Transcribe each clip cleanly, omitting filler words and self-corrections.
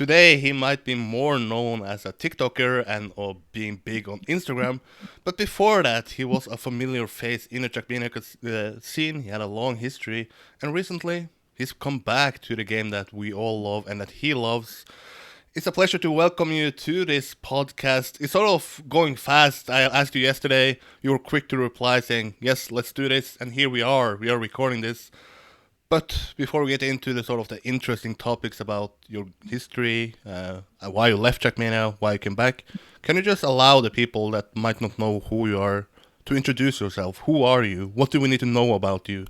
Today he might be more known as a TikToker and or being big on Instagram, but before that he was a familiar face in the Trackmania scene. He had a long history, and recently he's come back to the game that we all love and that he loves. It's a pleasure to welcome you to this podcast. It's sort of going fast. I asked you yesterday. You were quick to reply saying, yes, let's do this. And here we are. We are recording this. But before we get into the sort of the interesting topics about your history, why you left Trackmania, why you came back, can you just allow the people that might not know who you are to introduce yourself? Who are you? What do we need to know about you?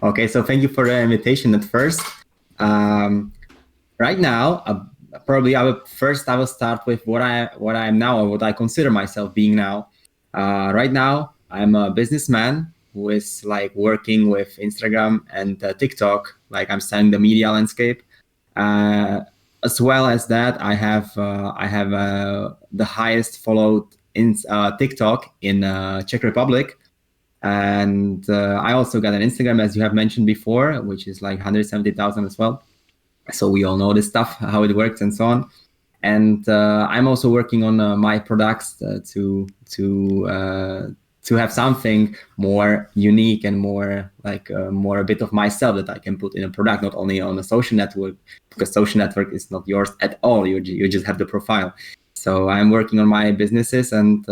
Okay, so thank you for the invitation at first. Right now, probably I will start with what I am now, or what I consider myself being now. Right now, I'm a businessman who is like working with Instagram and TikTok. Like I'm studying the media landscape. As well as that, I have the highest followed in TikTok in Czech Republic. And I also got an Instagram, as you have mentioned before, which is like 170,000 as well. So we all know this stuff, how it works and so on. And I'm also working on my products to have something more unique and more like more a bit of myself that I can put in a product, not only on a social network, because social network is not yours at all. You just have the profile. So I'm working on my businesses and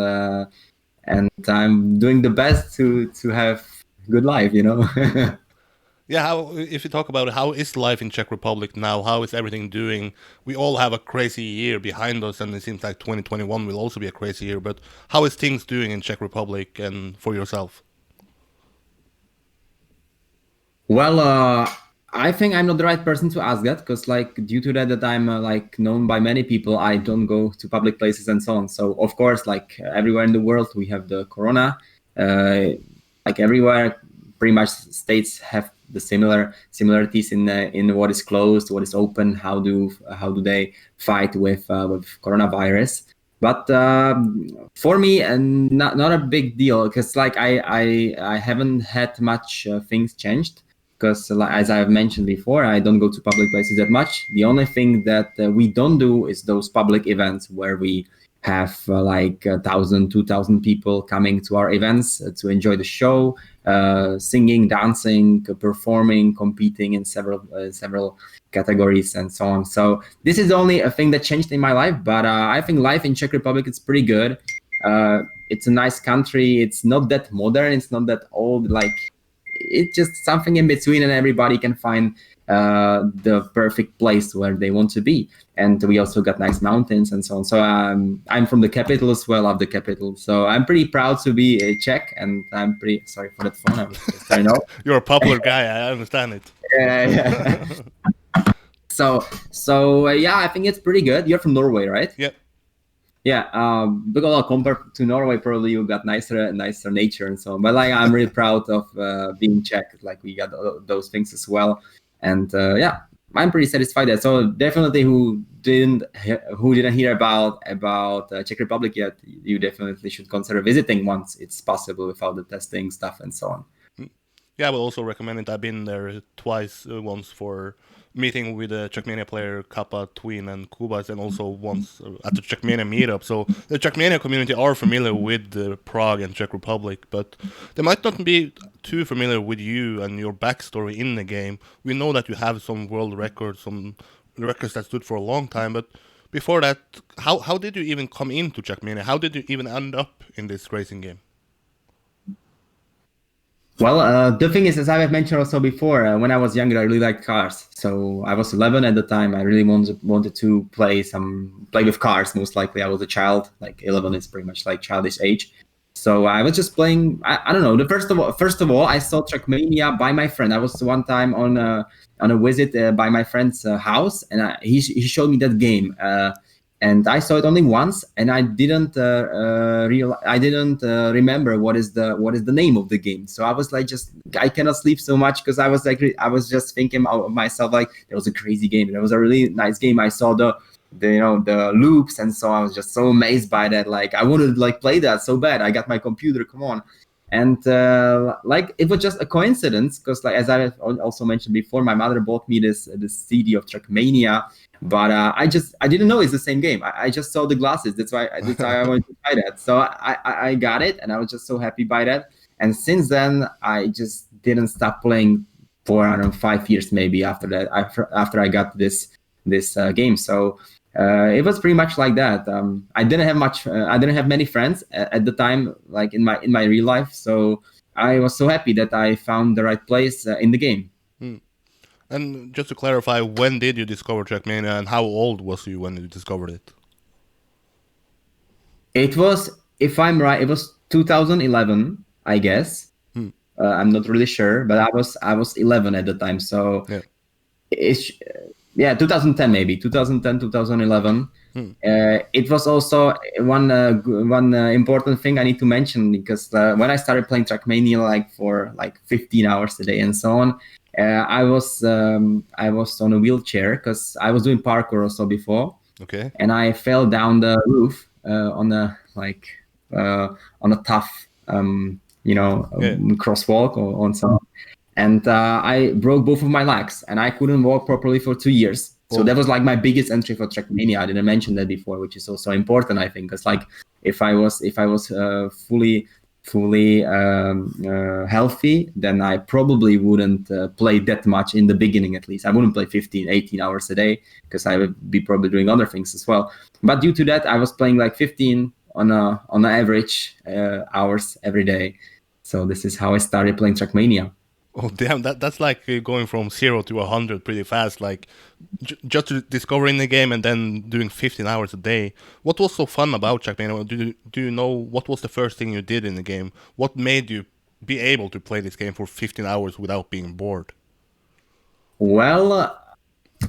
I'm doing the best to have good life, you know. Yeah, if you talk about it, how is life in Czech Republic now? How is everything doing? We all have a crazy year behind us, and it seems like 2021 will also be a crazy year. But how is things doing in Czech Republic and for yourself? Well, I think I'm not the right person to ask that, because like due to that I'm like known by many people, I don't go to public places and so on. So of course, like everywhere in the world, we have the corona. Like everywhere, pretty much states have the similarities in what is closed, what is open, how do they fight with coronavirus. But for me, and not a big deal, because like I haven't had much things changed, because as I have mentioned before, I don't go to public places that much. The only thing that we don't do is those public events where we have like 1,000, 2,000 people coming to our events to enjoy the show, singing, dancing, performing, competing in several categories and so on. So this is the only thing that changed in my life. But I think life in Czech Republic is pretty good. It's a nice country. It's not that modern. It's not that old. Like it's just something in between, and everybody can find the perfect place where they want to be. And we also got nice mountains and so on. So I'm from the capital as well, of the capital. So I'm pretty proud to be a Czech, and I'm pretty sorry for that phone. I was just turning off. You're a popular guy. I understand it. Yeah. So yeah, I think it's pretty good. You're from Norway, right? Yep. Yeah, because compared to Norway, probably you got nicer nature and so on. But like, I'm really proud of being Czech. Like we got those things as well, and yeah, I'm pretty satisfied there. So definitely, who didn't hear about Czech Republic yet, you definitely should consider visiting once it's possible without the testing stuff and so on. Yeah, I would also recommend it. I've been there twice, once for meeting with the Trackmania player Kappa, Twin, and Kubas, and also once at the Trackmania meetup. So the Trackmania community are familiar with Prague and Czech Republic, but they might not be too familiar with you and your backstory in the game. We know that you have some world records, some records that stood for a long time, but before that, how did you even come into Trackmania? How did you even end up in this racing game? Well, the thing is, as I have mentioned also before, when I was younger, I really liked cars. So I was 11 at the time. I really wanted to play with cars. Most likely, I was a child. Like 11 is pretty much like childish age. So I was just playing. I don't know. First of all, I saw Trackmania by my friend. I was one time on a visit by my friend's house, and he showed me that game. And I saw it only once, and I didn't remember what is the name of the game. So I was like, I cannot sleep so much, because I was just thinking of myself, like, it was a crazy game. It was a really nice game. I saw the loops, and so I was just so amazed by that. Like I wanted to like play that so bad. I got my computer. Come on. And like it was just a coincidence because, like as I also mentioned before, my mother bought me this CD of Trackmania, but I didn't know it's the same game. I just saw the glasses. That's why I wanted to buy that. So I got it, and I was just so happy by that. And since then, I just didn't stop playing for, I don't know, 5 years maybe after that. After I got this game, so. It was pretty much like that. I didn't have much. I didn't have many friends at the time, like in my real life. So I was so happy that I found the right place in the game. And just to clarify, when did you discover Trackmania, and how old was you when you discovered it? It was, if I'm right, it was 2011, I guess. I'm not really sure, but I was 11 at the time. So Yeah. it's 2010 maybe 2010 2011. It was also one important thing I need to mention, because when I started playing Trackmania like for like 15 hours a day and so on, I was on a wheelchair because I was doing parkour also before. Okay. And I fell down the roof on a tough crosswalk or on some. And I broke both of my legs, and I couldn't walk properly for 2 years. So that was like my biggest entry for Trackmania. I didn't mention that before, which is also important, I think. It's like if I was fully healthy, then I probably wouldn't play that much in the beginning. At least I wouldn't play 15, 18 hours a day, because I would be probably doing other things as well. But due to that, I was playing like 15 on an average hours every day. So this is how I started playing Trackmania. Oh damn! That's like going from 0 to 100 pretty fast. Like just discovering the game and then doing 15 hours a day. What was so fun about Trackmania? Do you know what was the first thing you did in the game? What made you be able to play this game for 15 hours without being bored? Well,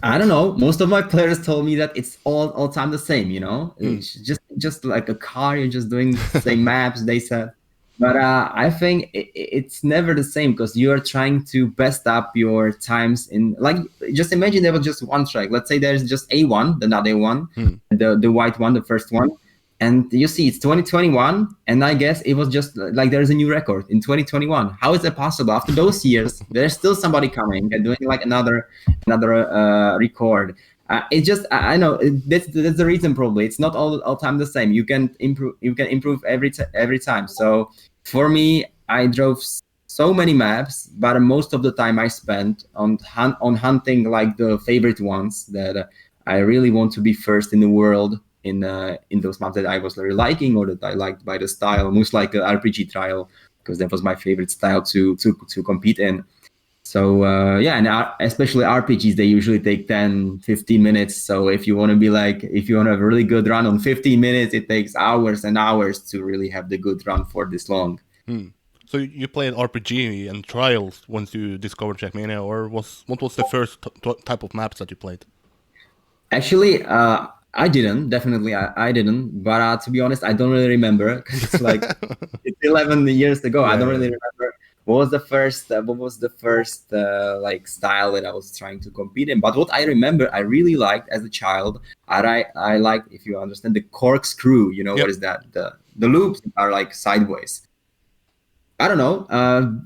I don't know. Most of my players told me that it's all time the same. It's just like a car. You're just doing the same maps. They said. But I think it's never the same, because you are trying to best up your times in, like, just imagine there was just one track. Let's say there's just A1, the not A1, the white one, the first one. And you see it's 2021, and I guess it was just like there's a new record in 2021. How is that possible? After those years, there's still somebody coming and doing like another record. It's just, I know that's the reason. Probably it's not all time the same. You can improve every time. So for me, I drove so many maps, but most of the time I spent on hunting like the favorite ones that I really want to be first in the world in those maps that I was really liking, or that I liked by the style, most like the RPG trial, because that was my favorite style to compete in. So and especially RPGs, they usually take 10, 15 minutes. So if you want to have a really good run on 15 minutes, it takes hours and hours to really have the good run for this long. So you played RPG and trials once you discovered Trackmania, or what was the first type of maps that you played? Actually, I didn't. Definitely, I didn't. But to be honest, I don't really remember, because it's like it's 11 years ago. Yeah. I don't really remember. What was the first like style that I was trying to compete in? But what I remember, I really liked as a child. I liked, if you understand, the corkscrew. You know, What is that? The loops are like sideways. I don't know.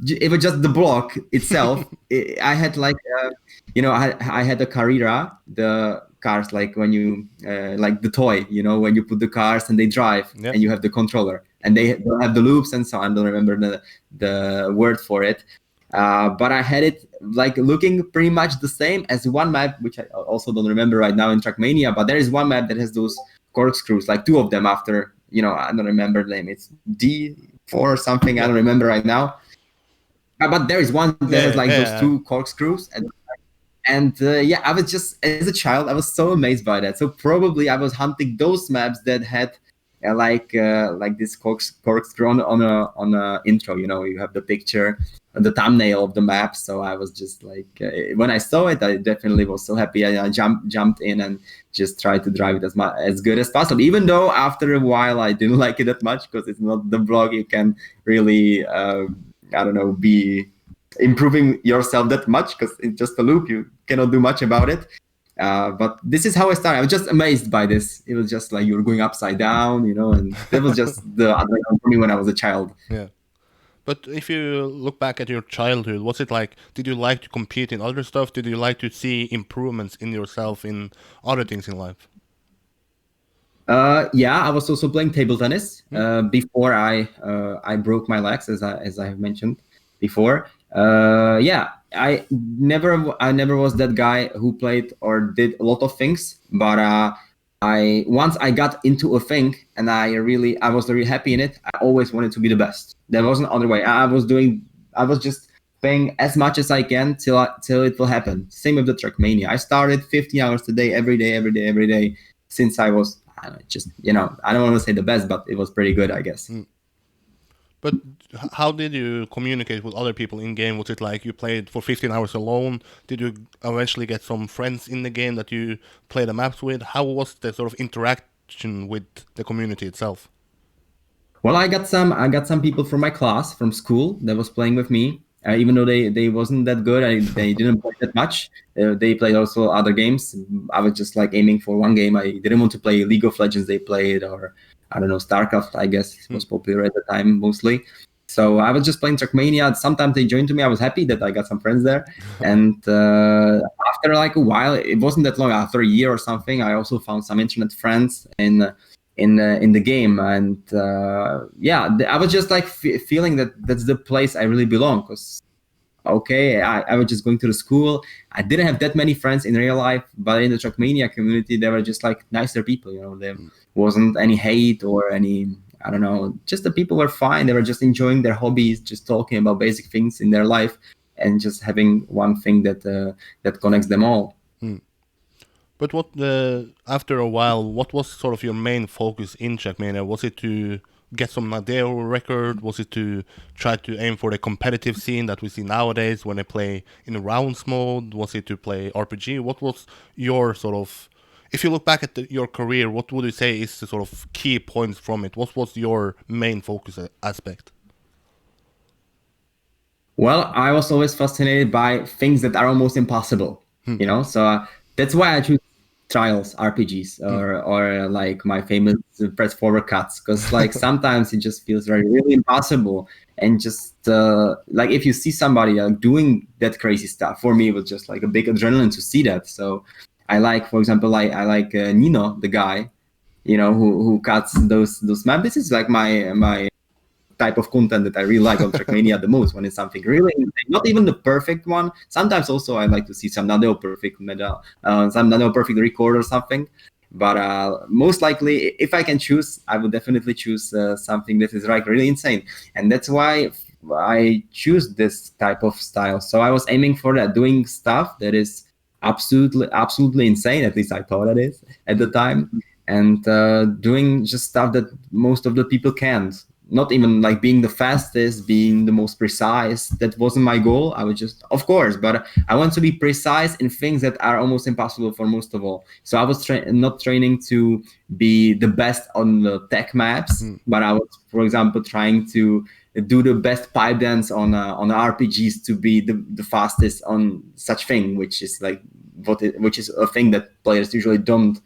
It was just the block itself. I had like, I had a Carrera, the cars, like when you like the toy, when you put the cars and they drive, and you have the controller, and they have the loops and so on. I don't remember the word for it, but I had it like looking pretty much the same as one map, which I also don't remember right now in Trackmania. But there is one map that has those corkscrews, like two of them. After I don't remember the name. It's D4 or something. I don't remember right now. But there is one that has like those two corkscrews. And I was just, as a child, I was so amazed by that. So probably I was hunting those maps that had like this corkscrew on a intro. You have the picture, the thumbnail of the map. So I was just like, when I saw it, I definitely was so happy. I jumped in and just tried to drive it as good as possible. Even though after a while I didn't like it that much, because it's not the block you can really, be improving yourself that much, because it's just a loop. You cannot do much about it. But this is how I started. I was just amazed by this. It was just like you were going upside down, and that was just the adrenaline for me when I was a child. Yeah. But if you look back at your childhood, what's it like? Did you like to compete in other stuff? Did you like to see improvements in yourself in other things in life? Yeah, I was also playing table tennis before I broke my legs, as I have mentioned before. Yeah, I never was that guy who played or did a lot of things, but I once I got into a thing and I was very happy in it. I always wanted to be the best. There wasn't other way. I was just playing as much as I can till it will happen. Same with the Trackmania. I started 15 hours a day, every day, every day, every day since I was just, I don't want to say the best, but it was pretty good, I guess. But how did you communicate with other people in game? Was it like you played for 15 hours alone? Did you eventually get some friends in the game that you play the maps with? How was the sort of interaction with the community itself? Well, I got some people from my class from school that was playing with me. Even though they wasn't that good, they didn't play that much. They played also other games. I was just like aiming for one game. I didn't want to play League of Legends. They played, or I don't know, StarCraft. I guess it was popular at the time mostly. So I was just playing Trackmania. Sometimes they joined to me. I was happy that I got some friends there. And after like a while, it wasn't that long. After a year or something, I also found some internet friends in the game, and I was just like feeling that that's the place I really belong. Because okay, I was just going to the school. I didn't have that many friends in real life, but in the Trackmania community, they were just like nicer people. There wasn't any hate or any, I don't know, just the people were fine. They were just enjoying their hobbies, just talking about basic things in their life, and just having one thing that connects them all. But after a while, what was sort of your main focus in Trackmania? Was it to get some Nadeo record? Was it to try to aim for the competitive scene that we see nowadays when they play in rounds mode? Was it to play RPG? What was your sort of, if you look back at your career, what would you say is the sort of key points from it? What was your main focus aspect? Well, I was always fascinated by things that are almost impossible, so that's why I choose trials RPGs or like my famous press forward cuts, because like sometimes it just feels really impossible, and just like if you see somebody doing that crazy stuff, for me it was just like a big adrenaline to see that. So I like, for example, I like Nino, the guy, who cuts those maps. This is like my type of content that I really like on Trackmania the most, when it's something really not even the perfect one. Sometimes also I like to see some Nadeo perfect medal, some Nadeo perfect record or something. But most likely, if I can choose, I would definitely choose something that is like really insane, and that's why I choose this type of style. So I was aiming for that, doing stuff that is absolutely insane. At least I thought it is at the time, and doing just stuff that most of the people can't. Not even like being the fastest, being the most precise. That wasn't my goal. I was just, of course, but I want to be precise in things that are almost impossible for most of all. So I was not training to be the best on the tech maps, but I was, for example, trying to do the best pipe dance on RPGs to be the fastest on such thing, which is like which is a thing that players usually don't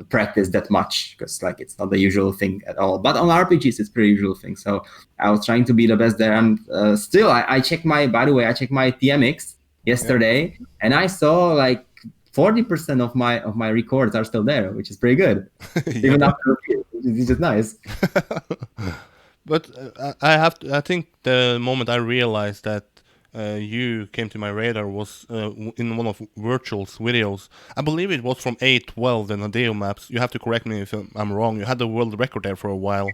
practice that much, because like it's not the usual thing at all. But on RPGs, it's pretty usual thing. So I was trying to be the best there, and still I checked my TMX yesterday, and I saw like 40% of my records are still there, which is pretty good. Even after a few, which is just nice. But I think the moment I realized that you came to my radar was in one of Virtual's videos. I believe it was from A12, the Nadeo maps. You have to correct me if I'm wrong. You had the world record there for a while.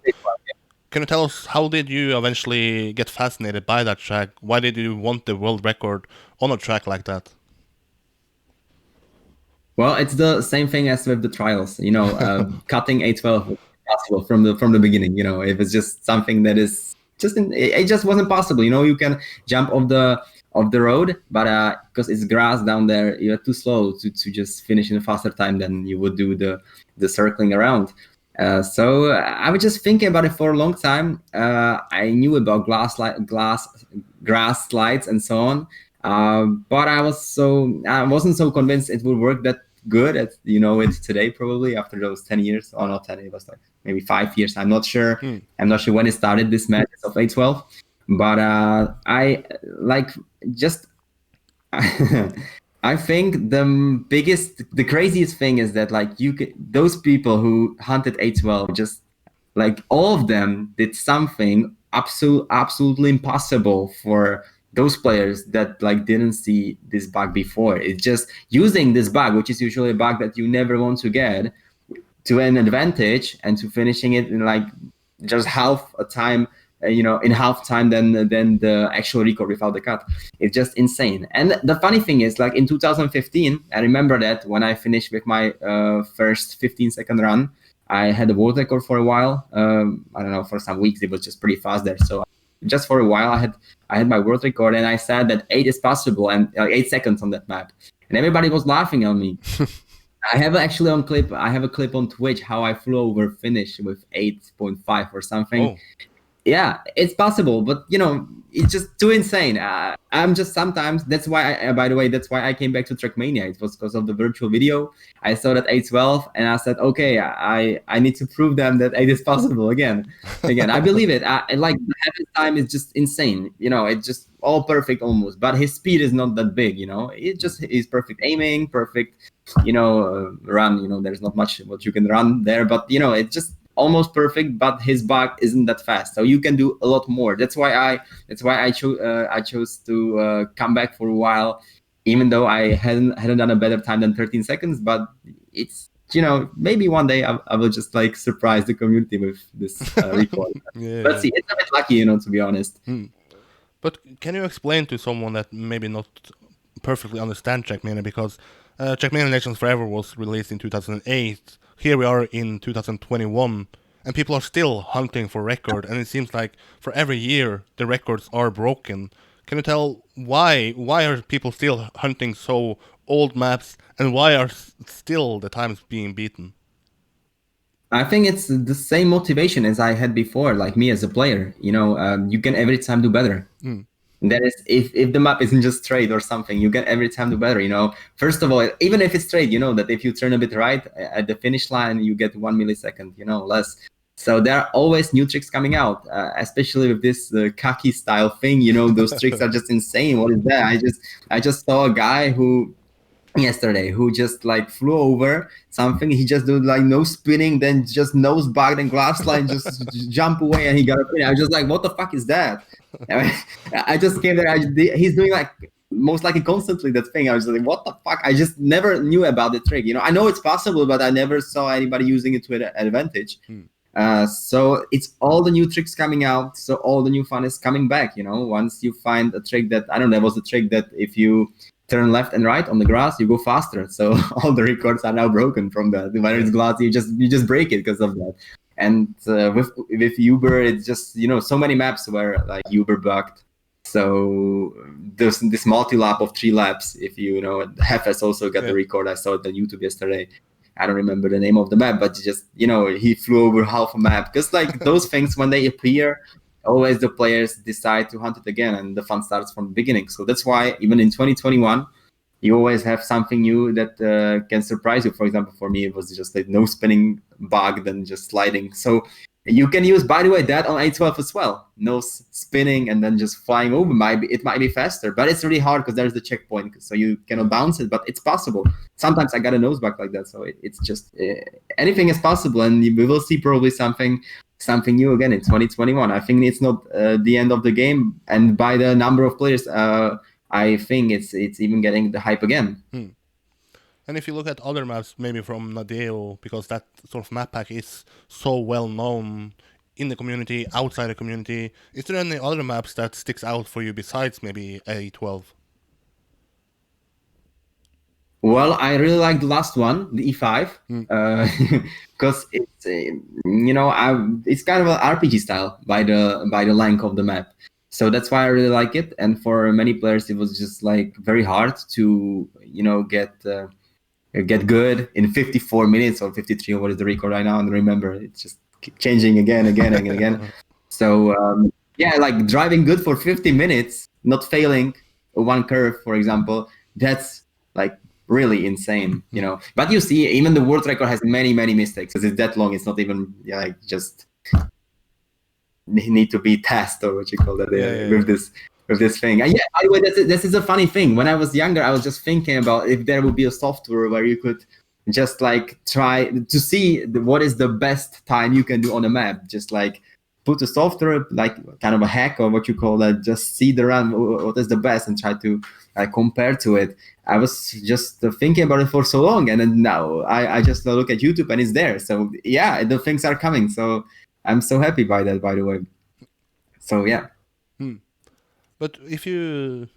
Can you tell us, how did you eventually get fascinated by that track? Why did you want the world record on a track like that? Well, it's the same thing as with the trials. Cutting A12 was possible from the beginning. It was just something that is just it just wasn't possible. You can jump off the road, but because it's grass down there, you're too slow to just finish in a faster time than you would do the circling around. So I was just thinking about it for a long time. I knew about grass slides and so on, but I wasn't so convinced it would work good as you know it today, probably after those 10 years. Oh, not 10, it was like maybe 5 years. I'm not sure. I'm not sure when it started, this madness of A12. But I like just I think the craziest thing is that like those people who hunted A12, just like all of them did something absolutely impossible for those players that like didn't see this bug before. It's just using this bug, which is usually a bug that you never want to get, to an advantage and to finishing it in like just half a time, in half time than the actual record without the cut. It's just insane. And the funny thing is, like in 2015, I remember that when I finished with my first 15-second run, I had a world record for a while. I don't know, for some weeks it was just pretty fast there. So just for a while, I had my world record, and I said that 8 is possible, and 8 seconds on that map, and everybody was laughing at me. I have actually on clip. I have a clip on Twitch how I flew over finish with 8.5 or something. Oh. Yeah, it's possible, but it's just too insane. I'm just sometimes. That's why. By the way, that's why I came back to Trackmania. It was because of the virtual video. I saw that 812, and I said, okay, I need to prove them that 8 is possible again. I believe it. Like the heaven time is just insane. It's just all perfect almost. But his speed is not that big. It just is perfect aiming, perfect. Run. There's not much what you can run there, but it's just almost perfect, but his bug isn't that fast, so you can do a lot more. That's why I chose to come back for a while, even though I hadn't done a better time than 13 seconds. But it's maybe one day I will just like surprise the community with this record. Let's see. It's a bit lucky, to be honest. But can you explain to someone that maybe not perfectly understand Trackmania, because Trackmania Nations Forever was released in 2008. Here we are in 2021, and people are still hunting for record, and it seems like for every year the records are broken. Can you tell why are people still hunting so old maps, and why are still the times being beaten? I think it's the same motivation as I had before, like me as a player. You can every time do better. That is, if the map isn't just straight or something, you can every time do better. First of all, even if it's straight, that if you turn a bit right at the finish line, you get 1 millisecond, less. So there are always new tricks coming out, especially with this khaki style thing. Those tricks are just insane. What is that? I just saw a guy yesterday who just like flew over something. He just did like no spinning, then just nose bugged and glass line, just jump away, and he got a pin. I was just like, what the fuck is that? I just came there. He's doing like most likely constantly that thing. I was like, what the fuck? I just never knew about the trick. I know it's possible, but I never saw anybody using it to an advantage. So it's all the new tricks coming out. So all the new fun is coming back. Once you find a trick that, I don't know, there was a trick that if you turn left and right on the grass, you go faster. So all the records are now broken from that. Whether it's glass, you just break it because of that. And with Uber, it's just so many maps were like Uber bugged. So there's this multi-lap of 3 laps. If Hefes also got the record. I saw it on YouTube yesterday. I don't remember the name of the map, but just he flew over half a map. Because like those things, when they appear, always the players decide to hunt it again, and the fun starts from the beginning. So that's why even in 2021, you always have something new that can surprise you. For example, for me, it was just like no spinning bug, then just sliding. So you can use, by the way, that on A12 as well. No spinning and then just flying over. It might be faster, but it's really hard because there's the checkpoint, so you cannot bounce it. But it's possible. Sometimes I got a nose bug like that, so it's just anything is possible, and we will see probably something new again in 2021. I think it's not the end of the game, and by the number of players, I think it's even getting the hype again. And if you look at other maps, maybe from Nadeo, because that sort of map pack is so well known in the community, outside the community, is there any other maps that sticks out for you besides maybe A12? Well, I really like the last one, the E5, because it's it's kind of an RPG style by the length of the map. So that's why I really like it. And for many players, it was just like very hard to get good in 54 minutes or 53, or what is the record right now? And remember, it's just changing again and again. So like driving good for 50 minutes, not failing one curve, for example, that's like really insane, you know. But you see, even the world record has many mistakes because it's that long. It's not even like just need to be tested or what you call that with this thing. And yeah, by the way, this is a funny thing. When I was younger, I was just thinking about if there would be a software where you could just like try to see what is the best time you can do on a map. Just like put a software, like kind of a hack or what you call that, just see the run, what is the best, and try to compare to it. I was just thinking about it for so long, and then now I just look at YouTube and it's there. So yeah, the things are coming. So I'm so happy by that, by the way. So yeah. But if you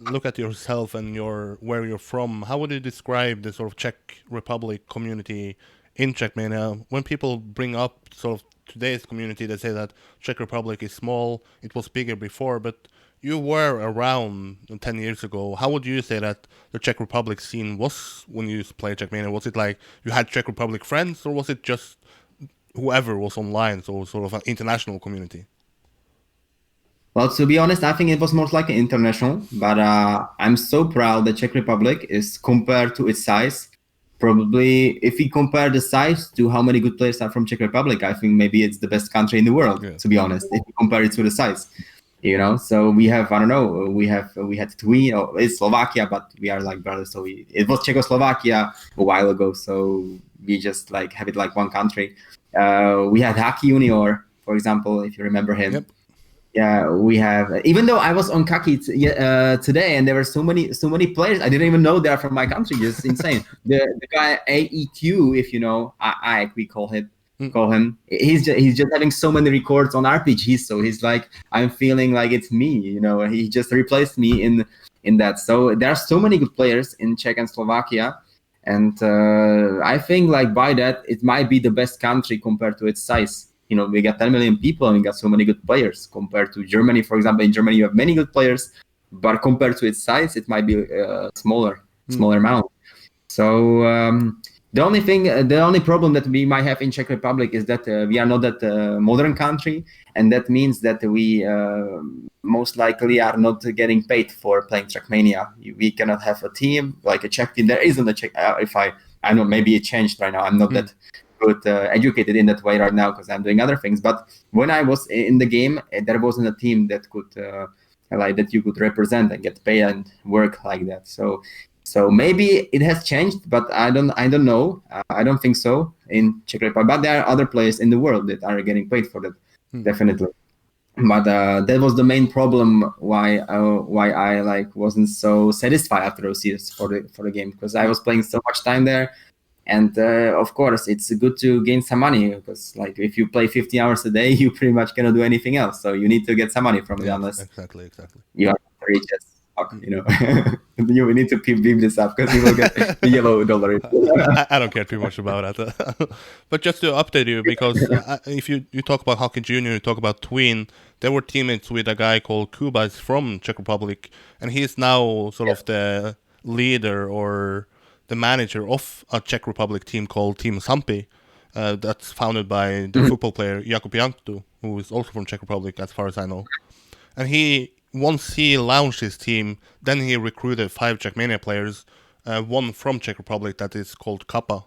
look at yourself and where you're from, how would you describe the sort of Czech Republic community in Trackmania? When people bring up sort of today's community, they say that Czech Republic is small, it was bigger before, but you were around 10 years ago. How would you say that the Czech Republic scene was when you played Trackmania? Was it like you had Czech Republic friends, or was it just whoever was online, so sort of an international community? Well, to be honest, I think it was more like an international, but I'm so proud that Czech Republic is, compared to its size, probably if we compare the size to how many good players are from Czech Republic, I think maybe it's the best country in the world, to be honest, if you compare it to the size, you know. So we have, I don't know, we had Twin, or it's Slovakia, but we are like brothers. So it was Czechoslovakia a while ago, so we just like have it like one country. We had Hockey Junior, for example, if you remember him. Yep. Yeah, we have. Even though I was on Kaki today, and there were so many players, I didn't even know they're from my country. Just insane. The guy AEQ, if you know, Eirik, we call him. He's just having so many records on RPGs. So he's like, I'm feeling like it's me. You know, he just replaced me in that. So there are so many good players in Czech and Slovakia, and I think like by that it might be the best country compared to its size. You know, we got 10 million people and we got so many good players compared to Germany. For example, in Germany, you have many good players, but compared to its size, it might be smaller amount. So the only problem that we might have in Czech Republic is that we are not that modern country. And that means that we most likely are not getting paid for playing Trackmania. We cannot have a team, like a Czech team. There isn't a Czech, I know maybe it changed right now. I'm not that good educated in that way right now because I'm doing other things. But when I was in the game, there wasn't a team that could like that you could represent and get paid and work like that. So maybe it has changed, but I don't know. I don't think so in Czech Republic. But there are other players in the world that are getting paid for that, definitely. But that was the main problem why I like wasn't so satisfied after those years for the game, because I was playing so much time there. And of course, it's good to gain some money because, like, if you play 50 hours a day, you pretty much cannot do anything else. So you need to get some money from it, unless exactly. You are rich as fuck, you know. You need to beam this up because you will get the yellow dollar. I don't care too much about that. But just to update you, because if you talk about Hockey Junior, you talk about Twin, they were teammates with a guy called Kubas from Czech Republic, and he's now sort of the leader or the manager of a Czech Republic team called Team Sampi, that's founded by the football player Jakub Jankto, who is also from Czech Republic, as far as I know. And once he launched his team, then he recruited 5 Trackmania players, one from Czech Republic that is called Kappa,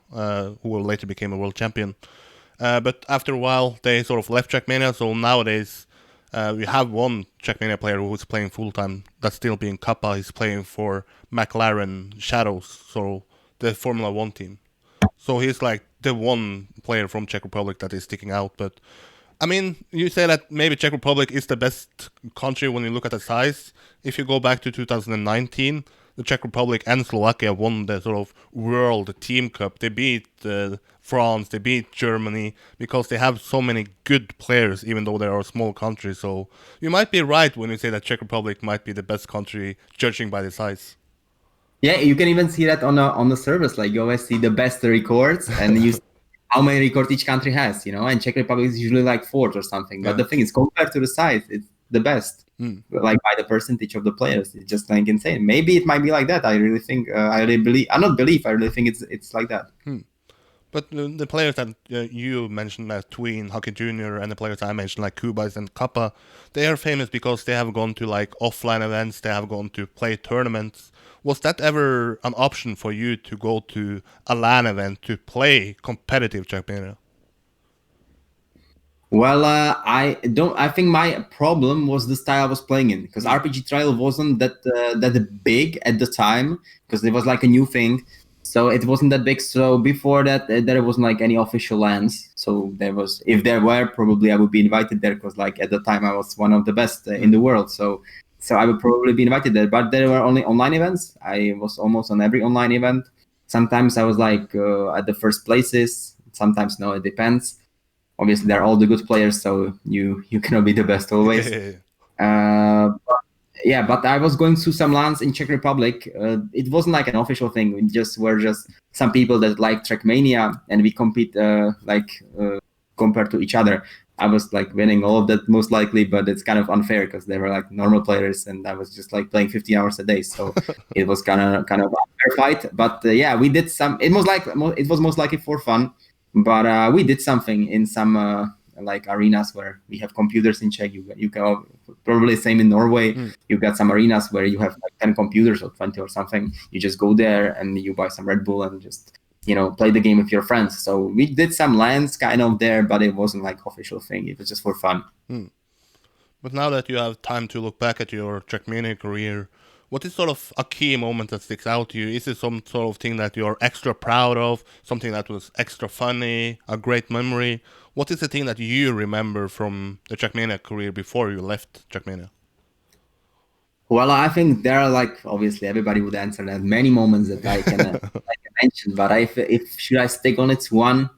who will later become a world champion. But after a while, they sort of left Trackmania, so nowadays we have one Trackmania player who is playing full-time, that's still being Kappa. He's playing for McLaren Shadows, so the Formula 1 team. So he's like the one player from Czech Republic that is sticking out. But I mean, you say that maybe Czech Republic is the best country when you look at the size. If you go back to 2019, the Czech Republic and Slovakia won the sort of World Team Cup. They beat France, they beat Germany, because they have so many good players, even though they are a small country. So you might be right when you say that Czech Republic might be the best country, judging by the size. Yeah, you can even see that on the service. Like, you always see the best records, and you see how many records each country has, you know. And Czech Republic is usually like 4th or something. But the thing is, compared to the size, it's the best. Like by the percentage of the players, it's just like insane. Maybe it might be like that. I really think. I really think it's like that. But the players that you mentioned, like Tween, Hockey Junior, and the players I mentioned, like Kubas and Kappa, they are famous because they have gone to like offline events, they have gone to play tournaments, Was that ever an option for you to go to a LAN event to play competitive Trackmania? Well, I don't. I think my problem was the style I was playing in, because RPG Trial wasn't that big at the time, because it was like a new thing, so it wasn't that big. So before that, there wasn't like any official lands. So there was, if there were, probably I would be invited there, because like at the time I was one of the best in the world. So I would probably be invited there. But there were only online events. I was almost on every online event. Sometimes I was like at the first places. Sometimes no, it depends. Obviously, they're all the good players, so you cannot be the best always. But I was going to some LANs in Czech Republic. It wasn't like an official thing. We were just some people that like Trackmania, and we compete compared to each other. I was like winning all of that most likely, but it's kind of unfair because they were like normal players, and I was just like playing 15 hours a day. So it was kind of unfair fight. But yeah, we did some. It was most likely for fun. But we did something in some like arenas where we have computers in Czech. You can probably same in Norway. You got some arenas where you have like 10 computers or 20 or something. You just go there and you buy some Red Bull and just play the game with your friends. So we did some LANs kind of there, but it wasn't like official thing. It was just for fun. But now that you have time to look back at your Trackmania career, what is sort of a key moment that sticks out to you? Is it some sort of thing that you're extra proud of? Something that was extra funny? A great memory? What is the thing that you remember from the Trackmania career before you left Trackmania? Well, I think there are like, obviously everybody would answer that, many moments that I can mention. But if should I stick on it to one,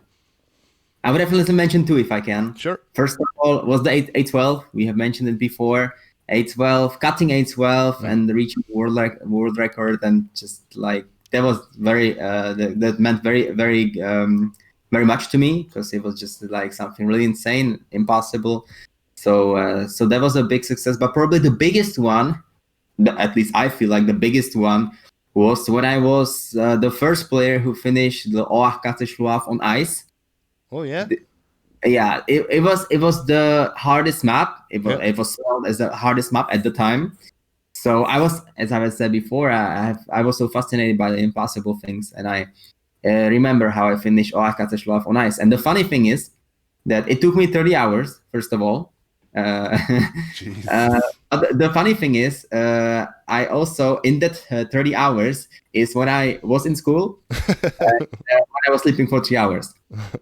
I would definitely mention two if I can. Sure. First of all was the 812. We have mentioned it before. 812, cutting 812 and reaching world record, and just like that was very that meant very much to me, because it was just like something really insane, impossible. So that was a big success. But probably the biggest one, at least I feel like the biggest one, was when I was the first player who finished the Oachkatzlschwoafs on ice. Oh yeah. Yeah, it was the hardest map. It was sold as the hardest map at the time. So I was, as I said before, I was so fascinated by the impossible things, and I remember how I finished Oachkatzlschwoafs on ice. And the funny thing is that it took me 30 hours, first of all. The funny thing is, I also, in that 30 hours, is when I was in school, when I was sleeping for 3 hours.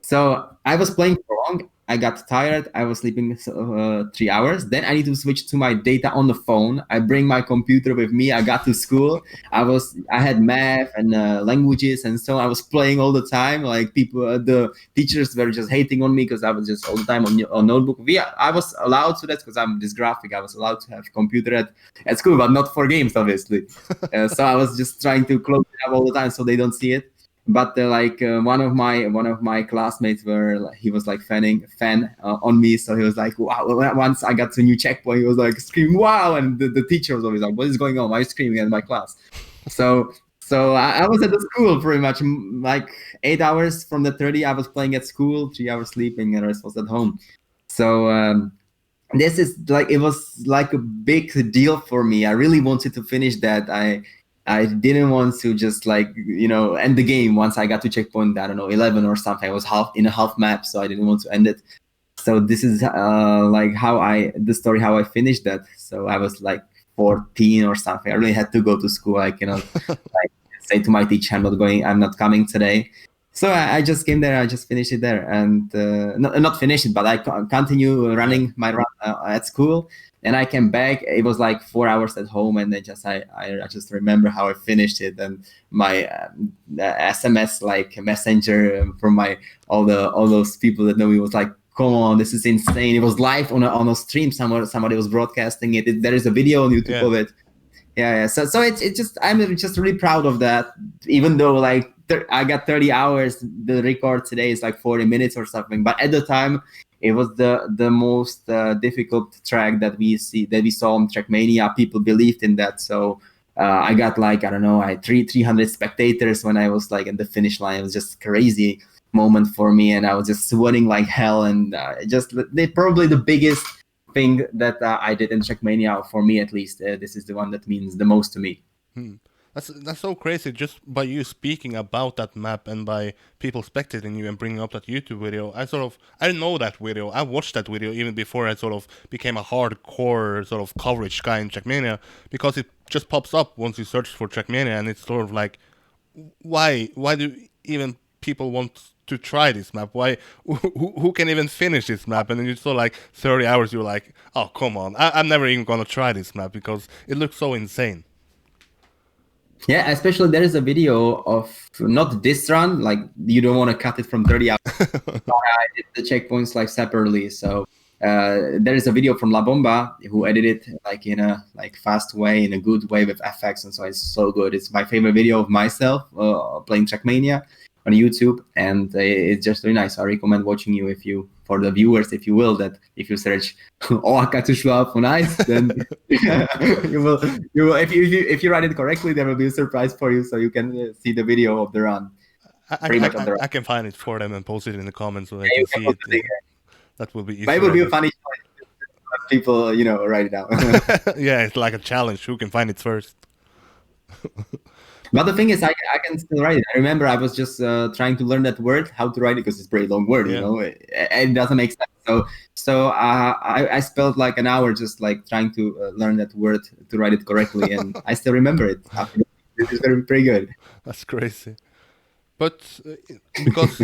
So I was playing for long. I got tired. I was sleeping 3 hours. Then I need to switch to my data on the phone. I bring my computer with me. I got to school. I had math and languages, and so I was playing all the time. Like the teachers were just hating on me because I was just all the time on notebook. I was allowed to that because I'm dysgraphic. I was allowed to have a computer at school, but not for games, obviously. So I was just trying to close it up all the time so they don't see it. But one of my classmates he was like fan on me, so he was like, wow. Once I got to a new checkpoint, he was like screaming wow, and the teacher was always like, what is going on? Why are you screaming at my class? So I was at the school pretty much like 8 hours from the 30. I was playing at school, 3 hours sleeping, and the rest was at home. So this is like, it was like a big deal for me. I really wanted to finish that. I didn't want to just like, end the game once I got to checkpoint, I don't know, 11 or something. I was in a half map, so I didn't want to end it. So this is like how I finished that. So I was like 14 or something. I really had to go to school. I cannot like say to my teacher, I'm not coming today. So I just came there. I just finished it there, and not finished it, but I continue running my run at school. And I came back. It was like 4 hours at home, and then I just remember how I finished it, and my SMS like messenger from all those people that know me was like, "Come on, this is insane!" It was live on a stream. Somebody was broadcasting it. There is a video on YouTube of it. Yeah. So I'm just really proud of that. Even though like I got 30 hours, the record today is like 40 minutes or something. But at the time, it was the most difficult track that we saw on Trackmania. People believed in that, so I got like, I don't know, I had 300 spectators when I was like at the finish line. It was just crazy moment for me, and I was just sweating like hell. And probably the biggest thing that I did in Trackmania, for me at least. This is the one that means the most to me. That's so crazy. Just by you speaking about that map and by people spectating you and bringing up that YouTube video, I didn't know that video. I watched that video even before I sort of became a hardcore sort of coverage guy in Trackmania, because it just pops up once you search for Trackmania, and it's sort of like, why do even people want to try this map? Who can even finish this map? And then you saw like 30 hours, you're like, oh come on, I'm never even gonna try this map because it looks so insane. Yeah, especially there is a video of not this run, like you don't want to cut it from 30 hours. I did the checkpoints like separately. So there is a video from La Bomba who edited like in a like fast way, in a good way with effects, and so it's so good. It's my favorite video of myself playing Trackmania on YouTube, and it's just really nice. I recommend watching you for the viewers, if you will, that if you search Oachkatzlschwoafs on ice, then you will if you write it correctly, there will be a surprise for you, so you can see the video of the run. I can find it for them and post it in the comments so they can see it. That will be easy. But it would be a funny choice if people, write it down. Yeah, it's like a challenge. Who can find it first? But the thing is, I can still write it. I remember I was just trying to learn that word, how to write it, because it's a very long word, it doesn't make sense. So I spent like an hour just like trying to learn that word to write it correctly, and I still remember it. This is pretty good. That's crazy. But because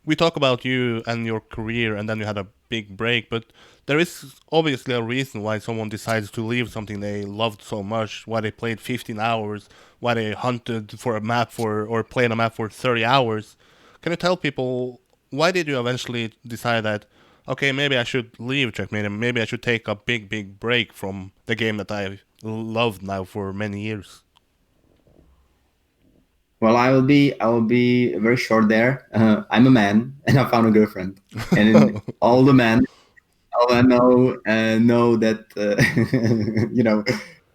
we talk about you and your career, and then you had a big break, but there is obviously a reason why someone decides to leave something they loved so much, why they played 15 hours, why they hunted for a map or played a map for 30 hours. Can you tell people, why did you eventually decide that, okay, maybe I should leave Trackmania, maybe I should take a big break from the game that I've loved now for many years? Well, I will be very short there. I'm a man, and I found a girlfriend, and all the men know that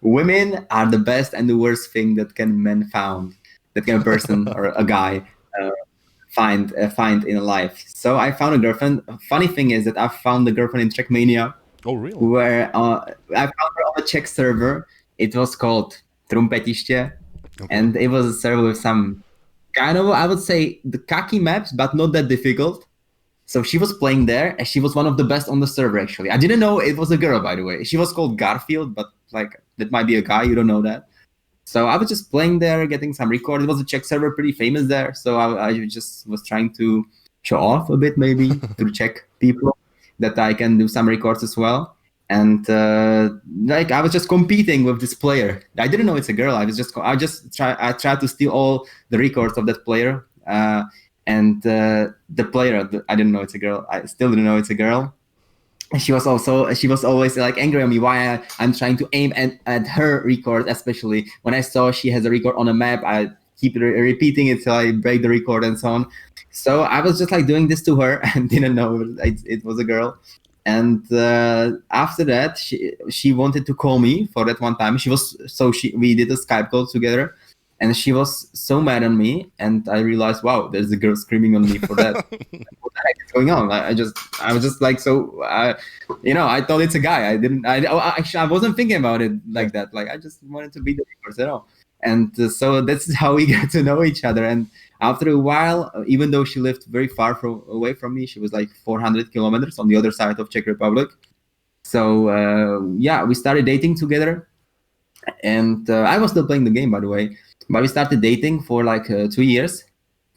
women are the best and the worst thing that men found, that can a person or a guy find in a life. So I found a girlfriend. Funny thing is that I found the girlfriend in Trackmania. Oh, really? Where I found her on a Czech server. It was called Trumpetiště. Okay. And it was a server with some kind of, I would say, the khaki maps, but not that difficult. So she was playing there, and she was one of the best on the server, actually. I didn't know it was a girl, by the way. She was called Garfield, but like that might be a guy. You don't know that. So I was just playing there, getting some records. It was a Czech server, pretty famous there. So I just was trying to show off a bit, maybe, to Czech people, that I can do some records as well. And I was just competing with this player. I didn't know it's a girl. I tried to steal all the records of that player. And the player, I didn't know it's a girl. I still didn't know it's a girl. And she was always like angry at me why I'm trying to aim at her record, especially when I saw she has a record on a map. I keep repeating it till I break the record and so on. So I was just like doing this to her and didn't know it was a girl. And after that, she wanted to call me for that one time. We did a Skype call together, and she was so mad on me. And I realized, wow, there's a girl screaming on me for that. What the heck is going on? I was just like, so, I thought it's a guy. I wasn't thinking about it like that. Like, I just wanted to be the person, And so that's how we got to know each other. And after a while, even though she lived very far away from me, she was like 400 kilometers on the other side of Czech Republic. So we started dating together, and I was still playing the game, by the way. But we started dating for like 2 years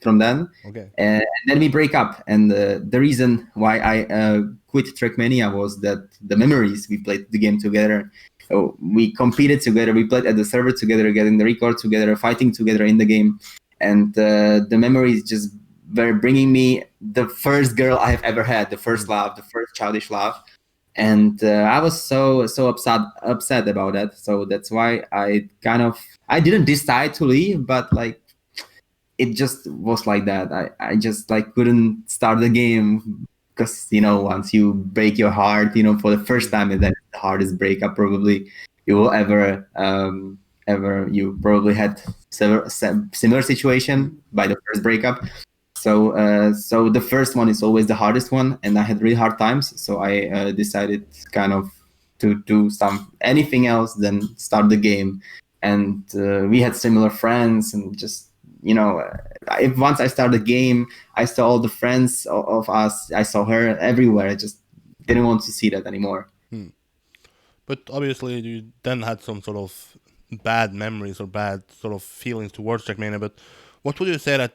from then. Okay. And then we break up. And the reason why I quit Trackmania was that the memories, we played the game together. So we competed together. We played at the server together, getting the record together, fighting together in the game. And the memories just were bringing me the first girl I have ever had, the first love, the first childish love. And I was so upset about that. So that's why I didn't decide to leave, but like it just was like that. I just like couldn't start the game because once you break your heart, for the first time, and that's the hardest breakup probably you will ever. You probably had similar situation by the first breakup. So the first one is always the hardest one, and I had really hard times. So I decided kind of to do anything else than start the game and we had similar friends, and just if once I started the game, I saw all the friends of us. I saw her everywhere. I just didn't want to see that anymore. But obviously, you then had some sort of bad memories or bad sort of feelings towards Trackmania. But what would you say that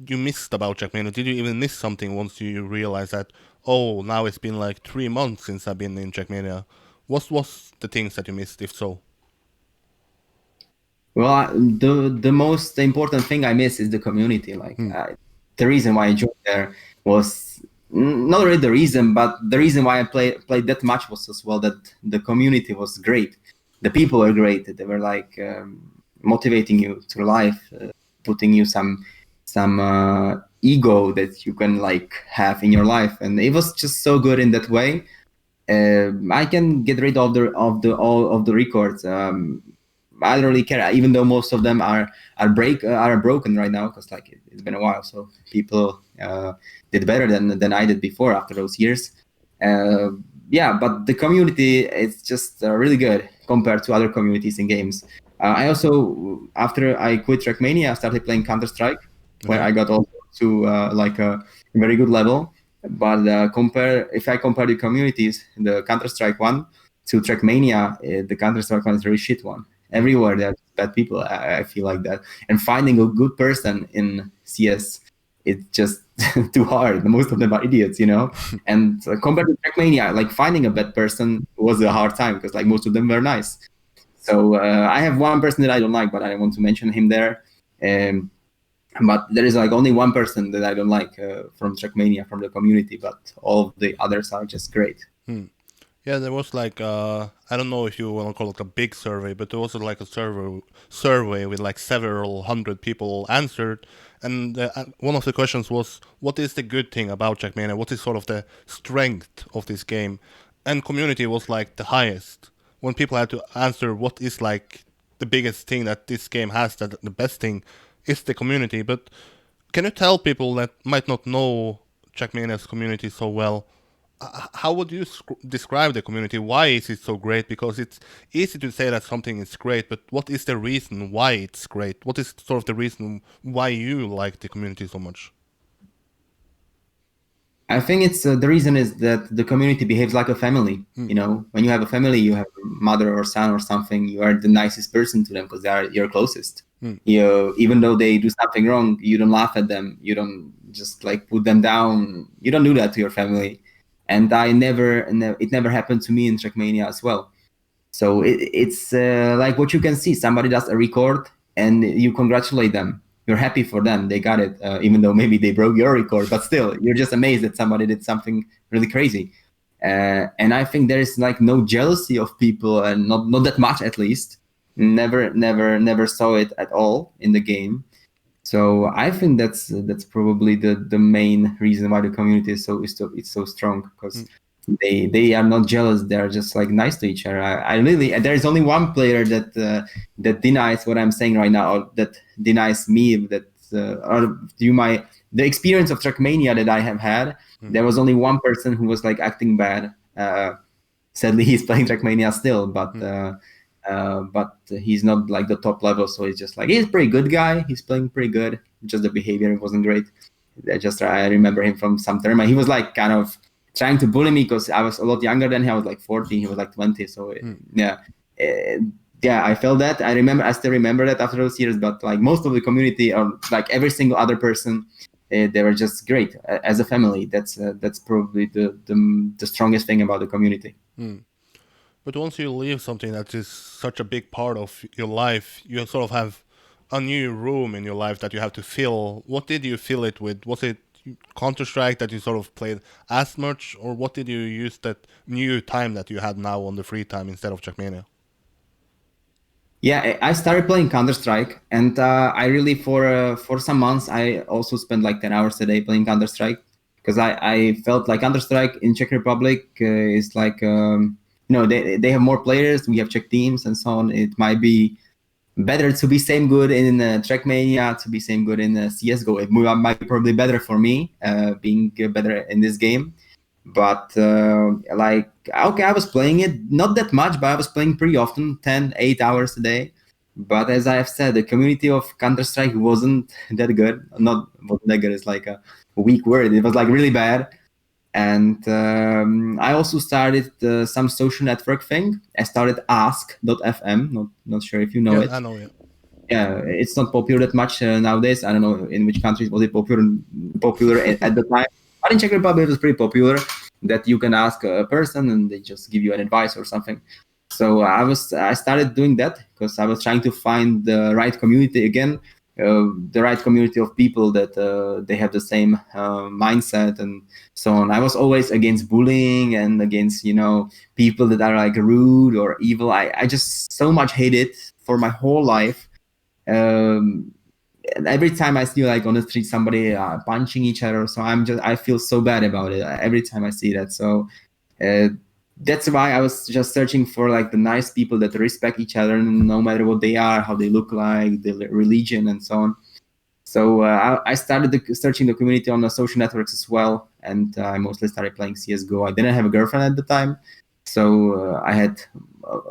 you missed about Trackmania? Did you even miss something once you realized that, oh, now it's been like 3 months since I've been in Trackmania? What was the things that you missed, if so? Well, the most important thing I miss is the community. The reason why I joined there was not really the reason, but the reason why I played that much was as well that the community was great. The people were great. They were like motivating you to life, putting you some ego that you can like have in your life, and it was just so good in that way. I can get rid of all of the records. I don't really care, even though most of them are broken right now, because like it's been a while. So people did better than I did before after those years. Yeah, but the community is just really good compared to other communities in games. I also, after I quit Trackmania, I started playing Counter-Strike, where I got also to like a very good level. But if I compare the communities, the Counter-Strike one to Trackmania, the Counter-Strike one is a very shit one. Everywhere there's bad people. I feel like that, and finding a good person in CS, it's just too hard. Most of them are idiots, And compared to Trackmania, like finding a bad person was a hard time because like most of them were nice. So I have one person that I don't like, but I want to mention him there. But there is like only one person that I don't like from Trackmania, from the community, but all of the others are just great. Yeah, there was like I don't know if you want to call it a big survey, but there was like a survey with like several hundred people answered, and one of the questions was, what is the good thing about Trackmania? What is sort of the strength of this game? And community was like the highest. When people had to answer what is like the biggest thing that this game has, that the best thing is the community. But can you tell people that might not know Trackmania's community so well? How would you describe the community? Why is it so great? Because it's easy to say that something is great, but what is the reason why it's great? What is sort of the reason why you like the community so much? I think it's the reason is that the community behaves like a family. When you have a family, you have a mother or son or something, you are the nicest person to them because they are your closest. Even though they do something wrong, you don't laugh at them. You don't just like put them down. You don't do that to your family. And it never happened to me in Trackmania as well. So it's like what you can see. Somebody does a record and you congratulate them. You're happy for them. They got it, even though maybe they broke your record, but still, you're just amazed that somebody did something really crazy. And I think there is like no jealousy of people, and not that much at least. Never saw it at all in the game. So I think that's probably the main reason why the community is so strong, because they are not jealous. They are just like nice to each other. I really, there is only one player that denies what I'm saying right now, or that denies me that the experience of Trackmania that I have had. There was only one person who was like acting bad. Sadly, he's playing Trackmania still, but he's not like the top level. So it's just like, he's a pretty good guy. He's playing pretty good. Just the behavior wasn't great. I remember him from some tournament. He was like kind of trying to bully me because I was a lot younger than him. I was like 14. He was like 20. So yeah, I felt that. I still remember that after those years. But like most of the community, or like every single other person, they were just great as a family. That's probably the strongest thing about the community. But once you leave something that is such a big part of your life, you sort of have a new room in your life that you have to fill. What did you fill it with? Was it Counter-Strike that you sort of played as much, or what did you use that new time that you had now on the free time instead of Trackmania? Yeah, I started playing Counter-Strike, and I really for some months I also spent like 10 hours a day playing Counter-Strike, because I felt like Counter-Strike in Czech Republic is like they have more players. We have Czech teams and so on. It might be better to be same good in Trackmania, to be same good in CS:GO. It might be probably better for me being better in this game. But I was playing it not that much, but I was playing pretty often, 8 hours a day. But as I have said, the community of Counter-Strike wasn't that good. Wasn't that good. It's like a weak word. It was like really bad. And I also started some social network thing. I started Ask.fm. Not sure if you know it. I know it. Yeah, it's not popular that much nowadays. I don't know in which countries was it popular at the time. But in Czech Republic, it was pretty popular that you can ask a person and they just give you an advice or something. So I started doing that because I was trying to find the right community again, the right community of people that they have the same mindset and so on. I was always against bullying and against people that are like rude or evil. I just so much hate it for my whole life. And every time I see like on the street somebody punching each other, so I feel so bad about it every time I see that. So that's why I was just searching for like the nice people that respect each other, no matter what they are, how they look like, their religion, and so on. So I started searching the community on the social networks as well, and I mostly started playing CS:GO. I didn't have a girlfriend at the time, so I had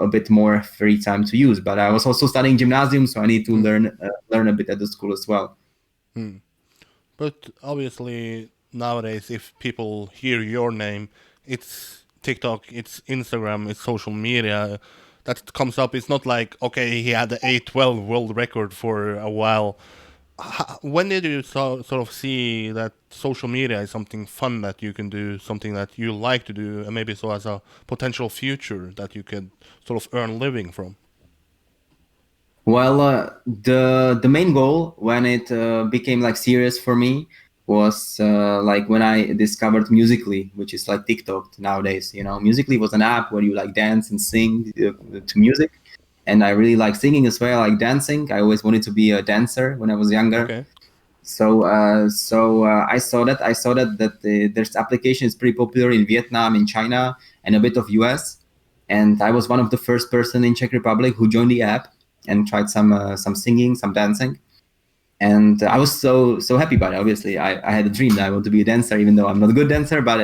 a bit more free time to use. But I was also studying gymnasium, so I need to learn a bit at the school as well. But obviously nowadays, if people hear your name, it's TikTok, it's Instagram, it's social media that comes up. It's not like, okay, he had the 812 world record for a while. When did you sort of see that social media is something fun that you can do, something that you like to do, and maybe so as a potential future that you could sort of earn living from? Well, the main goal when it became like serious for me was like when I discovered Musically, which is like TikTok nowadays. Musically was an app where you like dance and sing to music, and I really like singing as well. I like dancing. I always wanted to be a dancer when I was younger. Okay. So I saw that there's application is pretty popular in Vietnam, in China, and a bit of US. And I was one of the first person in Czech Republic who joined the app and tried some singing, some dancing. And I was so happy about it. Obviously, I had a dream that I want to be a dancer, even though I'm not a good dancer. But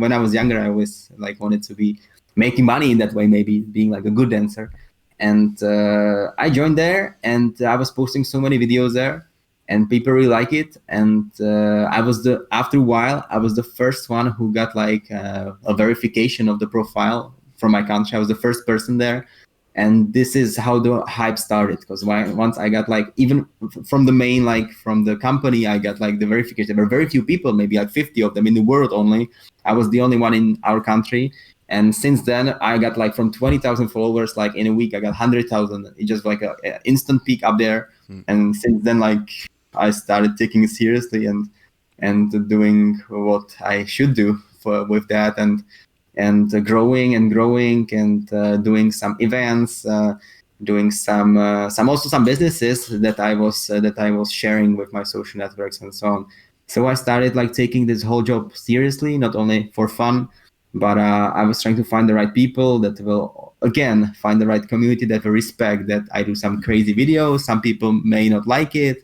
when I was younger, I always like wanted to be making money in that way, maybe being like a good dancer. And I joined there, and I was posting so many videos there, and people really like it. And after a while, I was the first one who got like a verification of the profile from my country. I was the first person there. And this is how the hype started, because once I got like, even from the main, like from the company, I got like the verification. There were very few people, maybe like 50 of them in the world only. I was the only one in our country. And since then I got like from 20,000 followers, like in a week I got 100,000. It's just like a instant peak up there. And since then, like I started taking it seriously and doing what I should do with that, and growing and doing some events, doing some businesses that I was sharing with my social networks and so on. So I started like taking this whole job seriously, not only for fun, but I was trying to find the right people that will again find the right community that will respect that I do some crazy videos. Some people may not like it,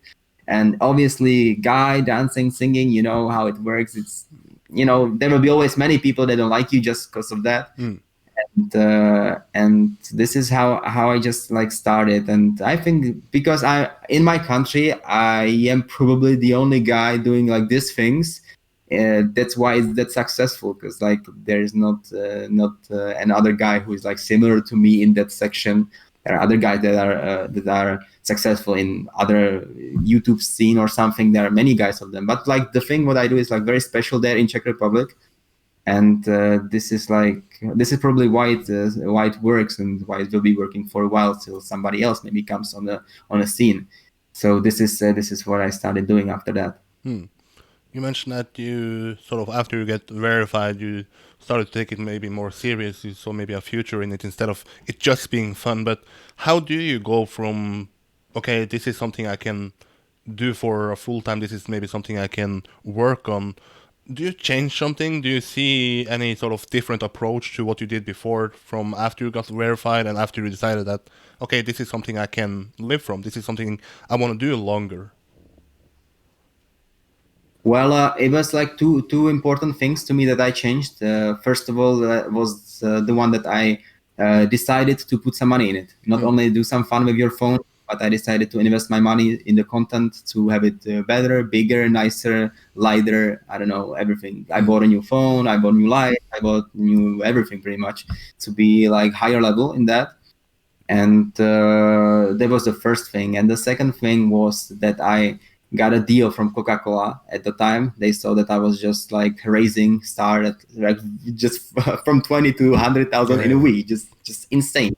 and obviously guy dancing, singing, you know how it works. It's there will be always many people that don't like you just because of that. And this is how I just like started. And I think because in my country I am probably the only guy doing like these things, that's why it's that successful, because like there's not another guy who is like similar to me in that section. There are other guys that are successful in other YouTube scene or something. There are many guys of them, but like the thing what I do is like very special there in Czech Republic, and this is probably why it works and why it will be working for a while till somebody else maybe comes on the scene. So this is what I started doing after that. You mentioned that you sort of, after you get verified, you started to take it maybe more serious. You saw maybe a future in it instead of it just being fun. But how do you go from, okay, this is something I can do for a full time, this is maybe something I can work on? Do you change something? Do you see any sort of different approach to what you did before, from after you got verified and after you decided that, okay, this is something I can live from, this is something I want to do longer? Well, it was like two important things to me that I changed. First of all, was the one that I decided to put some money in it. Not only do some fun with your phone, but I decided to invest my money in the content to have it better, bigger, nicer, lighter. I don't know, everything. I bought a new phone, I bought new light, I bought new everything pretty much to be like higher level in that. And that was the first thing. And the second thing was that I got a deal from Coca-Cola at the time. They saw that I was just like raising star at like just from 20 to 100,000 in a week, just insane.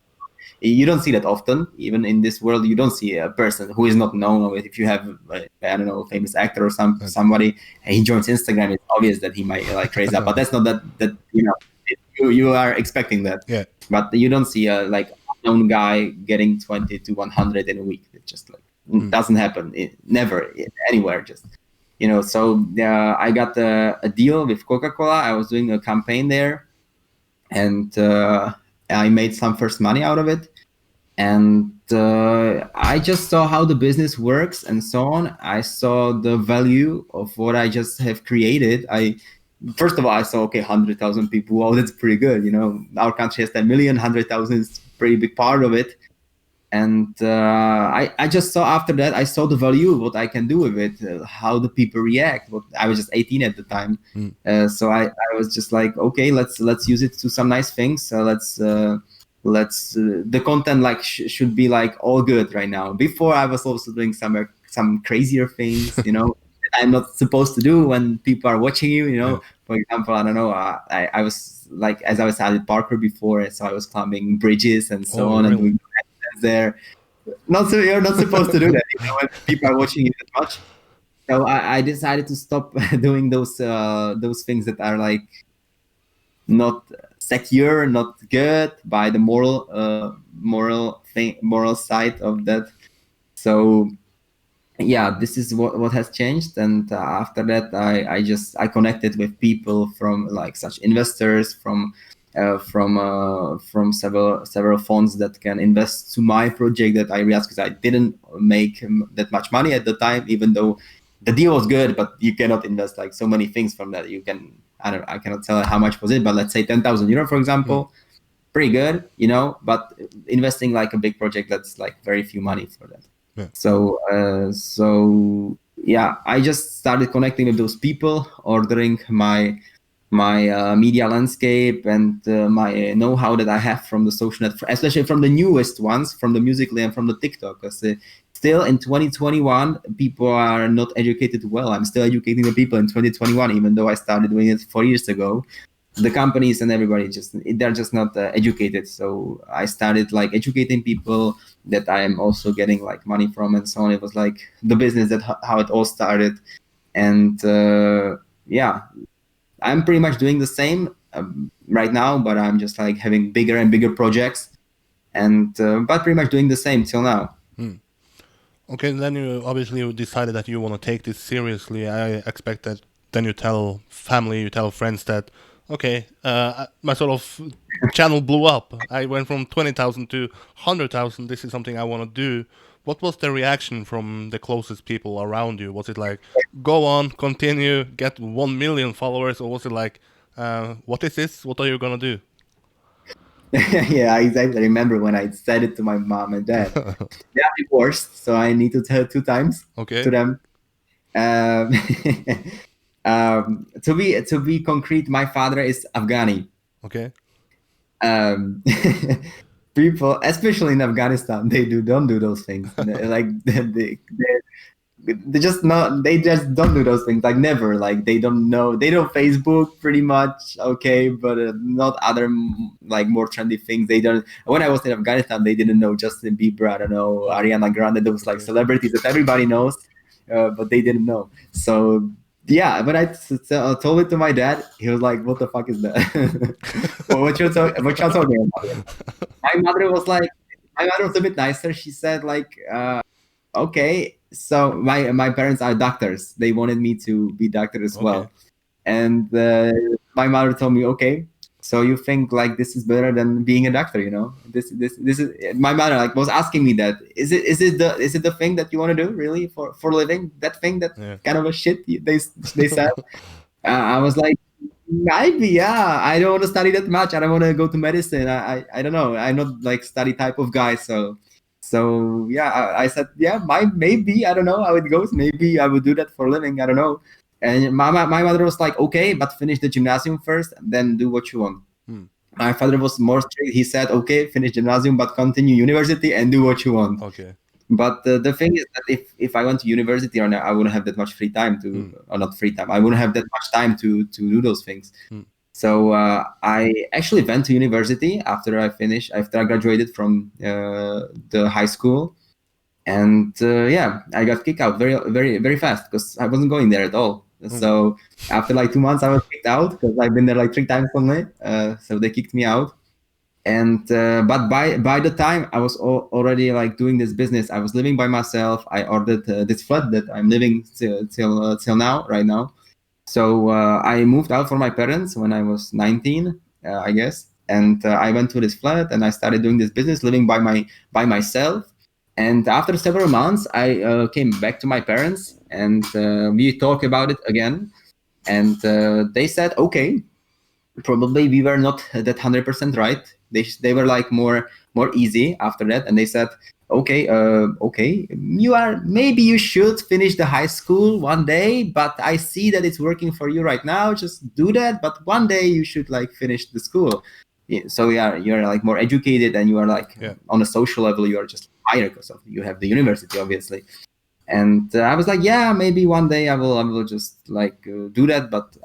You don't see that often, even in this world. You don't see a person who is not known. Or if you have, I don't know, a famous actor or somebody, and he joins Instagram, it's obvious that he might like raise up. But that's not that you are expecting that. Yeah. But you don't see a like known guy getting 20 to 100 in a week. It just like doesn't happen. Never anywhere. Just So I got a deal with Coca-Cola. I was doing a campaign there, and I made some first money out of it. And I just saw how the business works and so on. I saw the value of what I just have created. First of all, I saw, okay, 100,000 people. Wow, that's pretty good. Our country has 10 million, 100,000 is a pretty big part of it. And I just saw after that, I saw the value, what I can do with it, how the people react. I was just 18 at the time. So I was just like, okay, let's use it to some nice things. So the content like should be like all good right now. Before I was also doing some crazier things, that I'm not supposed to do when people are watching you. For example, I don't know. I was like, as I started parkour before, so I was climbing bridges and so on, really? And doing there. You're not supposed to do that when people are watching you that much. So I decided to stop doing those things that are like not secure, not good by the moral side of that. So yeah, this is what has changed. And after that, I connected with people from like such investors from several funds that can invest to my project that I realized, because I didn't make that much money at the time, even though the deal was good, but you cannot invest like so many things from that. You can, I cannot tell how much was it, but let's say 10,000 euro, for example, pretty good, but investing like a big project, that's like very few money for that. Yeah. So yeah, I just started connecting with those people, ordering my media landscape and my know-how that I have from the social net, especially from the newest ones, from the Musical.ly and from the TikTok. Because still in 2021, people are not educated well. I'm still educating the people in 2021, even though I started doing it 4 years ago. The companies and everybody they're just not educated. So I started like educating people that I am also getting like money from and so on. It was like the business how it all started. And yeah, I'm pretty much doing the same right now, but I'm just like having bigger and bigger projects, and but pretty much doing the same till now. Okay, then you decided that you want to take this seriously. I expect that then you tell family, you tell friends that, okay, my sort of channel blew up. I went from 20,000 to 100,000. This is something I want to do. What was the reaction from the closest people around you? Was it like, go on, continue, get 1 million followers? Or was it like, what is this? What are you going to do? Yeah, I exactly remember when I said it to my mom and dad. They are divorced, so I need to tell 2 times to them. To be concrete, my father is Afghani. Okay. People, especially in Afghanistan, don't do those things. Like they just don't do those things. Like never. Like they don't know Facebook pretty much. Okay, but not other like more trendy things. They don't. When I was in Afghanistan, they didn't know Justin Bieber. I don't know, Ariana Grande. Those like celebrities that everybody knows, but they didn't know. So yeah, when I told it to my dad, he was like, "What the fuck is that? What you're talking about?" My mother was a bit nicer. She said like, "Okay." So my parents are doctors. They wanted me to be doctor as well, and my mother told me, "Okay, so you think like this is better than being a doctor? This is." My mother like was asking me that. Is it the thing that you want to do really for a living? That thing that kind of a shit they said. I was like, Maybe, yeah. I don't want to study that much. I don't want to go to medicine. I don't know. I'm not like study type of guy. So yeah, I said, yeah, maybe, I don't know how it goes. Maybe I would do that for a living. I don't know. And my mother was like, okay, but finish the gymnasium first, then do what you want. My father was more strict. He said, okay, finish gymnasium, but continue university and do what you want. Okay. But the thing is that if I went to university right now, I wouldn't have that much free time to, or not free time. I wouldn't have that much time to do those things. So I actually went to university after I graduated from the high school, and yeah, I got kicked out very fast because I wasn't going there at all. So after like 2 months, I was kicked out because I've been there like 3 times only. So they kicked me out. And but by the time I was already like doing this business, I was living by myself. I ordered this flat that I'm living till now, right now. So I moved out from my parents when I was 19, I guess, and I went to this flat and I started doing this business, living by myself. And after several months, I came back to my parents and we talked about it again. And they said, okay, probably we were not that 100% right. They were like more easy after that, and they said, okay, maybe you should finish the high school one day, but I see that it's working for you right now. Just do that, but one day you should like finish the school. So yeah, you're like more educated, and you are like on a social level, you are just higher because you have the university, obviously. And I was like, yeah, maybe one day I will just like do that. But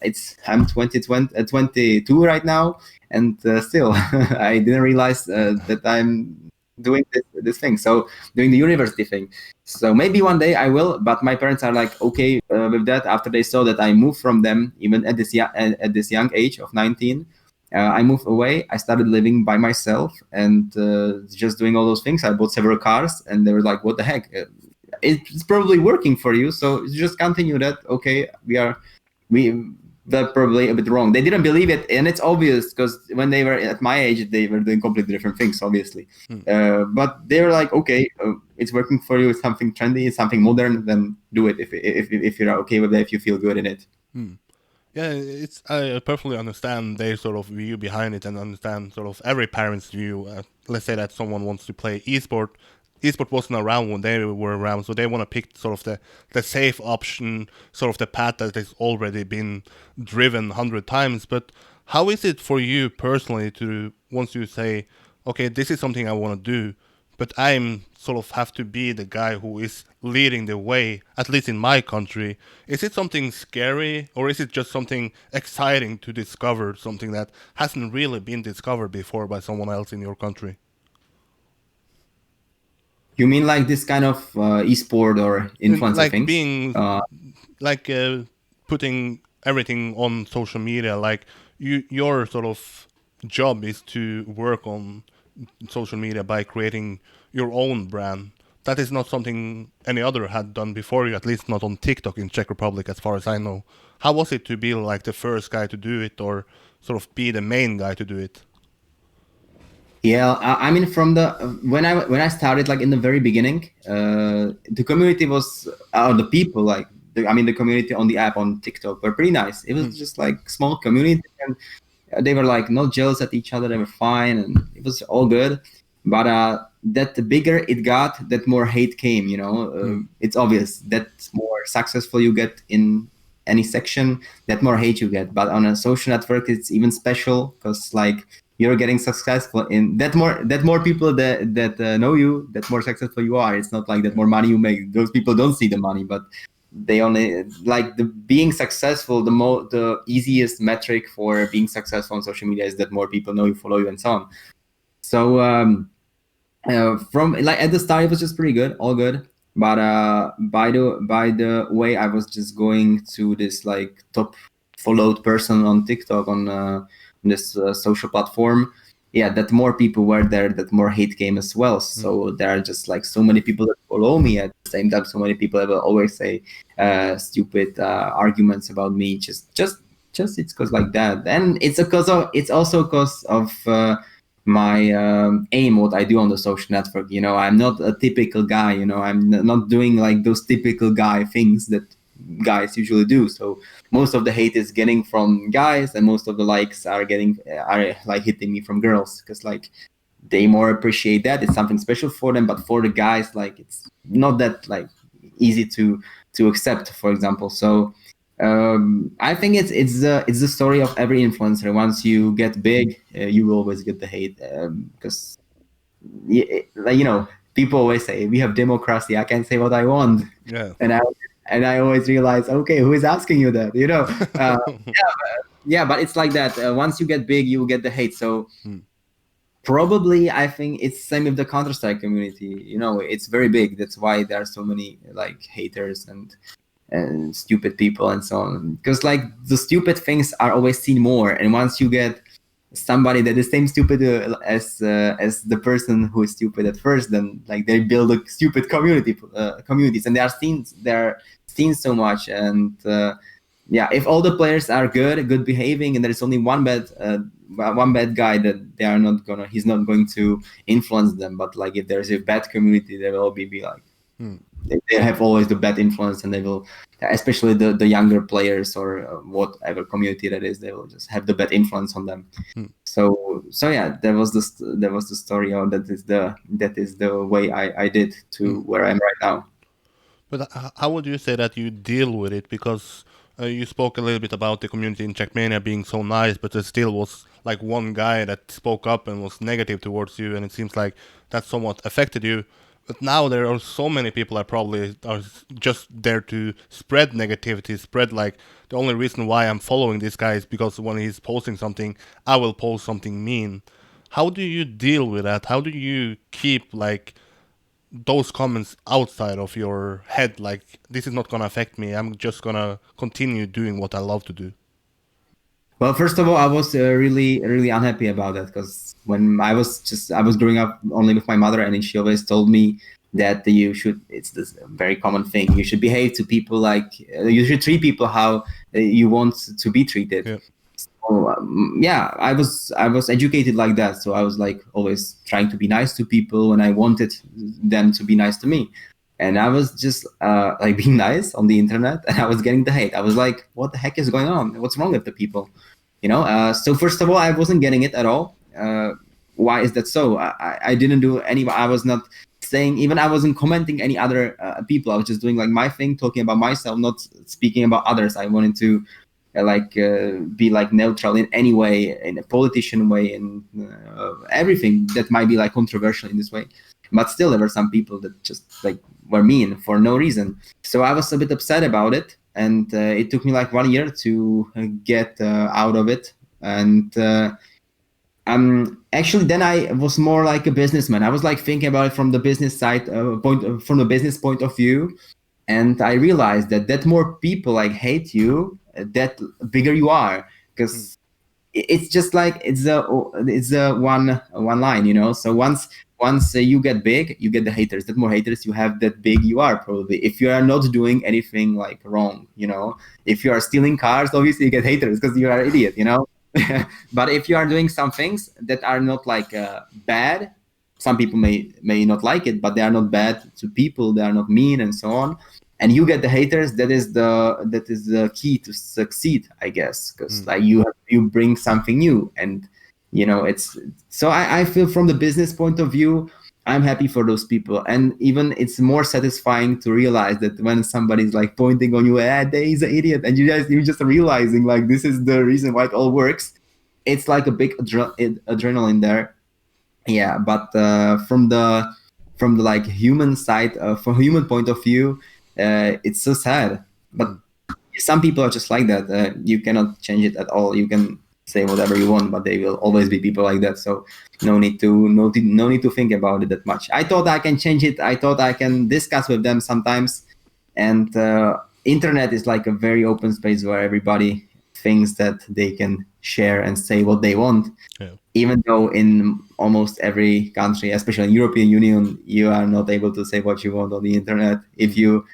I'm 22 right now, and still I didn't realize that I'm doing this thing. So doing the university thing. So maybe one day I will. But my parents are like okay with that after they saw that I moved from them, even at this young age of 19. I moved away. I started living by myself and just doing all those things. I bought several cars, and they were like, "What the heck? It's probably working for you, so just continue that." Okay, we're probably a bit wrong. They didn't believe it, and it's obvious because when they were at my age, they were doing completely different things, obviously. But they were like, okay, it's working for you. It's something trendy, it's something modern. Then do it if you're okay with it, if you feel good in it. Yeah, I perfectly understand their sort of view behind it, and understand sort of every parent's view. Let's say that someone wants to play esport. Esport wasn't around when they were around, so they want to pick sort of the safe option, sort of the path that has already been driven 100 times. But how is it for you personally to, once you say, okay, this is something I want to do, but I'm sort of have to be the guy who is leading the way, at least in my country. Is it something scary, or is it just something exciting to discover, something that hasn't really been discovered before by someone else in your country? You mean like this kind of esport or influencer like things? Being like putting everything on social media, like your sort of job is to work on social media by creating your own brand. That is not something any other had done before you, at least not on TikTok in Czech Republic, as far as I know. How was it to be like the first guy to do it, or sort of be the main guy to do it? Yeah, I mean, from the when I started, like in the very beginning, the community was the people like the community on the app on TikTok were pretty nice. It was just like small community, and they were like not jealous at each other. They were fine, and it was all good. But that the bigger it got, that more hate came. It's obvious that more successful you get in any section, that more hate you get. But on a social network, it's even special because like you're getting successful in that more people that know you, that more successful you are. It's not like that more money you make. Those people don't see the money, but they only like the being successful. The easiest metric for being successful on social media is that more people know you, follow you, and so on. So from like at the start, it was just pretty good, all good. But by the way, I was just going to this like top followed person on TikTok on this social platform. Yeah, that more people were there, that more hate came as well. So there are just like so many people that follow me at the same time. So many people that will always say stupid arguments about me. Just it's because like that, and it's also because of my aim, what I do on the social network. I'm not a typical guy. I'm not doing like those typical guy things that guys usually do. So most of the hate is getting from guys, and most of the likes are like hitting me from girls, because like they more appreciate that. It's something special for them. But for the guys, like it's not that like easy to accept, for example. So I think it's the story of every influencer. Once you get big, you will always get the hate, because people always say we have democracy. I can say what I want, Yeah. and I always realize, okay, who is asking you that? Yeah, but it's like that. Once you get big, you will get the hate. So probably I think it's same with the Counter-Strike community. It's very big. That's why there are so many like haters and stupid people and so on. Because like the stupid things are always seen more, and once you get somebody that is same stupid as the person who is stupid at first, then like they build a stupid communities, and they're seen so much. And yeah, if all the players are good behaving, and there is only one bad guy, that he's not going to influence them. But like if there's a bad community, there will be like they have always the bad influence, and they will, especially the younger players or whatever community that is, they will just have the bad influence on them. So yeah, that was the story, or that is the way I did to where I am right now. But how would you say that you deal with it? Because you spoke a little bit about the community in Trackmania being so nice, but there still was like one guy that spoke up and was negative towards you, and it seems like that somewhat affected you. But now there are so many people that probably are just there to spread negativity, spread like the only reason why I'm following this guy is because when he's posting something, I will post something mean. How do you deal with that? How do you keep like those comments outside of your head? Like, this is not gonna affect me. I'm just gonna continue doing what I love to do. Well, first of all, I was really, really unhappy about that, because when I was growing up only with my mother, and she always told me that it's this very common thing. You should behave to people like, you should treat people how you want to be treated. Yeah. So, yeah, I was educated like that. So I was like always trying to be nice to people, and I wanted them to be nice to me. And I was just like being nice on the internet, and I was getting the hate. I was like, what the heck is going on? What's wrong with the people? So first of all, I wasn't getting it at all. Why is that so? I didn't do any, I was not saying, even I wasn't commenting any other people. I was just doing like my thing, talking about myself, not speaking about others. I wanted to be like neutral in any way, in a politician way, in everything that might be like controversial in this way. But still, there were some people that just like were mean for no reason. So I was a bit upset about it, and it took me like 1 year to get out of it. And actually, then I was more like a businessman. I was like thinking about it from the business side from the business point of view, and I realized that more people like hate you, that bigger you are, because it's just like it's a one line. So once you get big, you get the haters. That more haters you have, that big you are, probably. If you are not doing anything like wrong, if you are stealing cars, obviously you get haters because you are an idiot. But if you are doing some things that are not like bad, some people may not like it, but they are not bad to people. They are not mean and so on. And you get the haters. That is the key to succeed, I guess, because like you bring something new, and it's so I feel from the business point of view, I'm happy for those people. And even it's more satisfying to realize that when somebody's like pointing on you, he's an idiot, and you're just realizing like this is the reason why it all works. It's like a big adrenaline there. Yeah, but from the like human side, from human point of view, it's so sad. But some people are just like that. You cannot change it at all. You can say whatever you want, but they will always be people like that. So no need to think about it that much. I thought I can change it. I thought I can discuss with them sometimes. And internet is like a very open space where everybody thinks that they can share and say what they want. Yeah. Even though in almost every country, especially in European Union, you are not able to say what you want on the internet. If you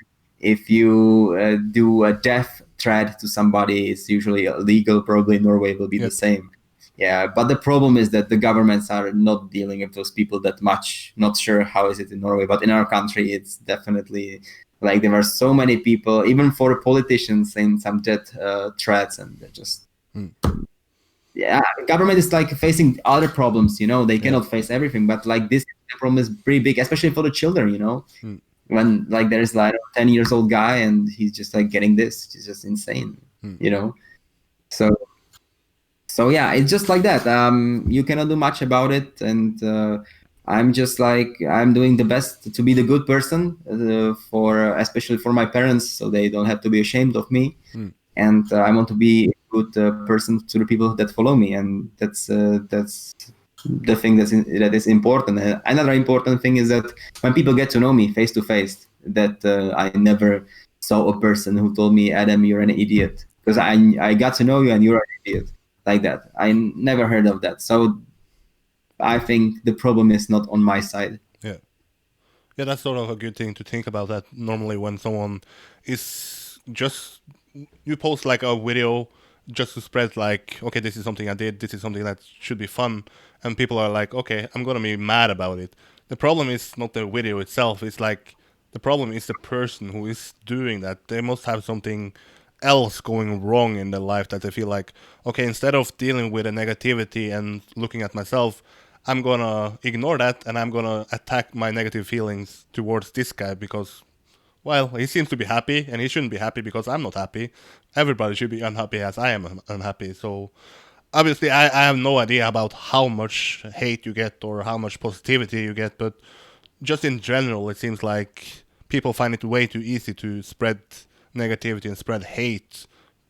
do a death threat to somebody, it's usually illegal. Probably in Norway will be the same. Yeah, but the problem is that the governments are not dealing with those people that much. Not sure how is it in Norway, but in our country, it's definitely Like there are so many people, even for politicians, saying some death threats, and they're just yeah. Government is like facing other problems, they cannot face everything, but like this problem is pretty big, especially for the children, when like there's like a 10 years old guy and he's just like getting this, it's just insane, so yeah, it's just like that. You cannot do much about it, and I'm just like, I'm doing the best to be the good person for especially for my parents, so they don't have to be ashamed of me. And I want to be a good person to the people that follow me, and that's the thing that is important. And another important thing is that when people get to know me face to face, that I never saw a person who told me, Adam, you're an idiot, because I got to know you and you're an idiot, like that. I never heard of that. So I think the problem is not on my side. Yeah, that's sort of a good thing to think about. That normally when someone is just, you post like a video just to spread like, okay, this is something I did, this is something that should be fun, and people are like, okay, I'm gonna be mad about it. The problem is not the video itself. It's like the problem is the person who is doing that. They must have something else going wrong in their life that they feel like, okay, instead of dealing with the negativity and looking at myself, I'm gonna ignore that and I'm gonna attack my negative feelings towards this guy because, well, he seems to be happy and he shouldn't be happy because I'm not happy. Everybody should be unhappy as I am unhappy. So obviously I have no idea about how much hate you get or how much positivity you get, but just in general, it seems like people find it way too easy to spread negativity and spread hate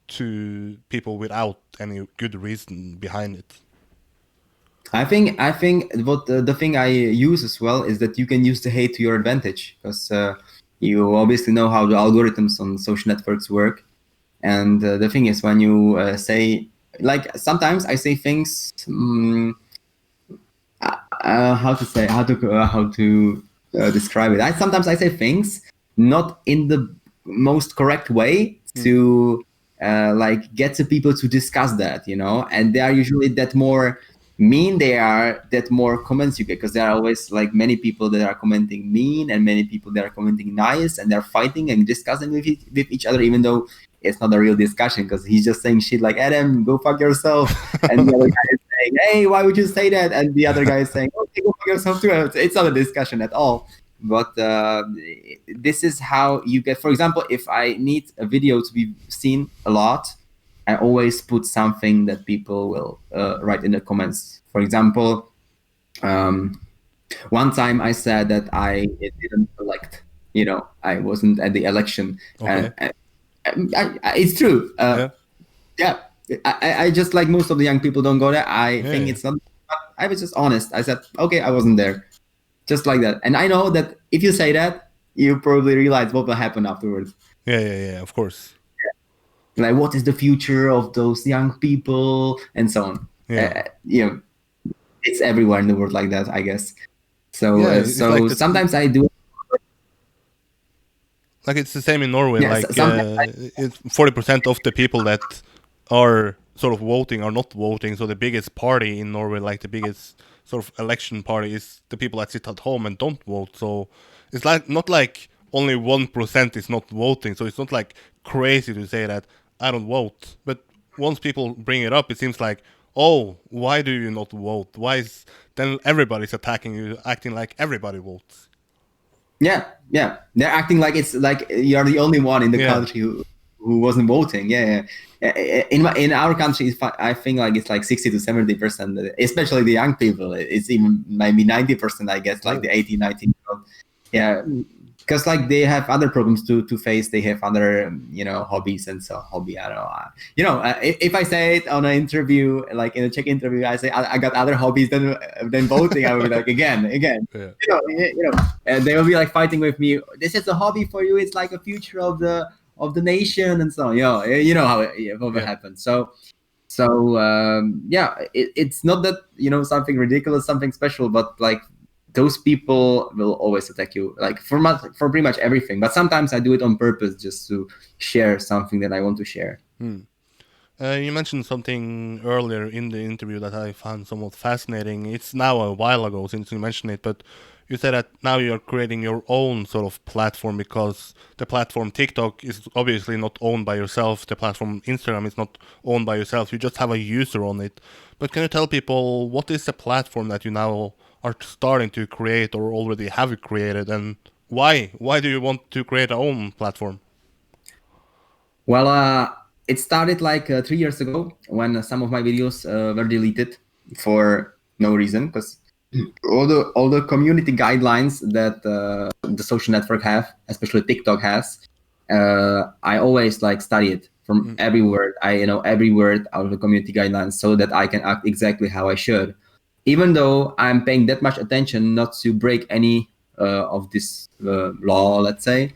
to people without any good reason behind it. I think what the thing I use as well is that you can use the hate to your advantage, because you obviously know how the algorithms on social networks work. And the thing is, when you say, like, sometimes I say things, how to describe it. Sometimes I say things not in the most correct way to like get the people to discuss that, and they are usually that more mean, they are that more comments you get, because there are always like many people that are commenting mean and many people that are commenting nice, and they're fighting and discussing with each other, even though it's not a real discussion, because he's just saying shit like, Adam, go fuck yourself, and the other guy is saying, hey, why would you say that, and the other guy is saying, okay, go fuck yourself too. It's not a discussion at all. But this is how you get, for example, if I need a video to be seen a lot, I always put something that people will write in the comments. For example, one time I said that I didn't elect, I wasn't at the election. Okay. It's true. Yeah. I just, like most of the young people, don't go there. I think it's not. I was just honest. I said, okay, I wasn't there. Just like that. And I know that if you say that, you probably realize what will happen afterwards. Yeah, of course. Like, what is the future of those young people, and so on. It's everywhere in the world like that, I guess. So like sometimes I do. Like, it's the same in Norway. Yeah, like 40% of the people that are sort of voting are not voting. So the biggest party in Norway, like the biggest sort of election party, is the people that sit at home and don't vote. So it's like not like only 1% is not voting. So it's not like crazy to say that I don't vote. But once people bring it up, it seems like, oh, why do you not vote? Why is then everybody's attacking you, acting like everybody votes? Yeah, they're acting like it's like you're the only one in the country who wasn't voting. In our country, I think like it's like 60 to 70%, especially the young people. It's even maybe 90%, I guess, like the 18, 19. Yeah, because like they have other problems to face. They have other hobbies, and so I don't know. If I say it on an interview, like in a Czech interview, I say I got other hobbies than voting, I will be like again. And they will be like fighting with me. This is a hobby for you. It's like a future of the nation, and so on. You know how it happens. So it's not that something ridiculous, something special, but like those people will always attack you, like for pretty much everything. But sometimes I do it on purpose, just to share something that I want to share. You mentioned something earlier in the interview that I found somewhat fascinating. It's now a while ago since you mentioned it, but you said that now you're creating your own sort of platform because the platform TikTok is obviously not owned by yourself. The platform Instagram is not owned by yourself. You just have a user on it. But can you tell people what is the platform that you now are starting to create or already have created, and why? Why do you want to create your own platform? Well, it started like 3 years ago when some of my videos were deleted for no reason, because all the community guidelines that the social network have, especially TikTok has, I always like study it from every word. I know every word out of the community guidelines so that I can act exactly how I should, even though I'm paying that much attention not to break any of this law, let's say.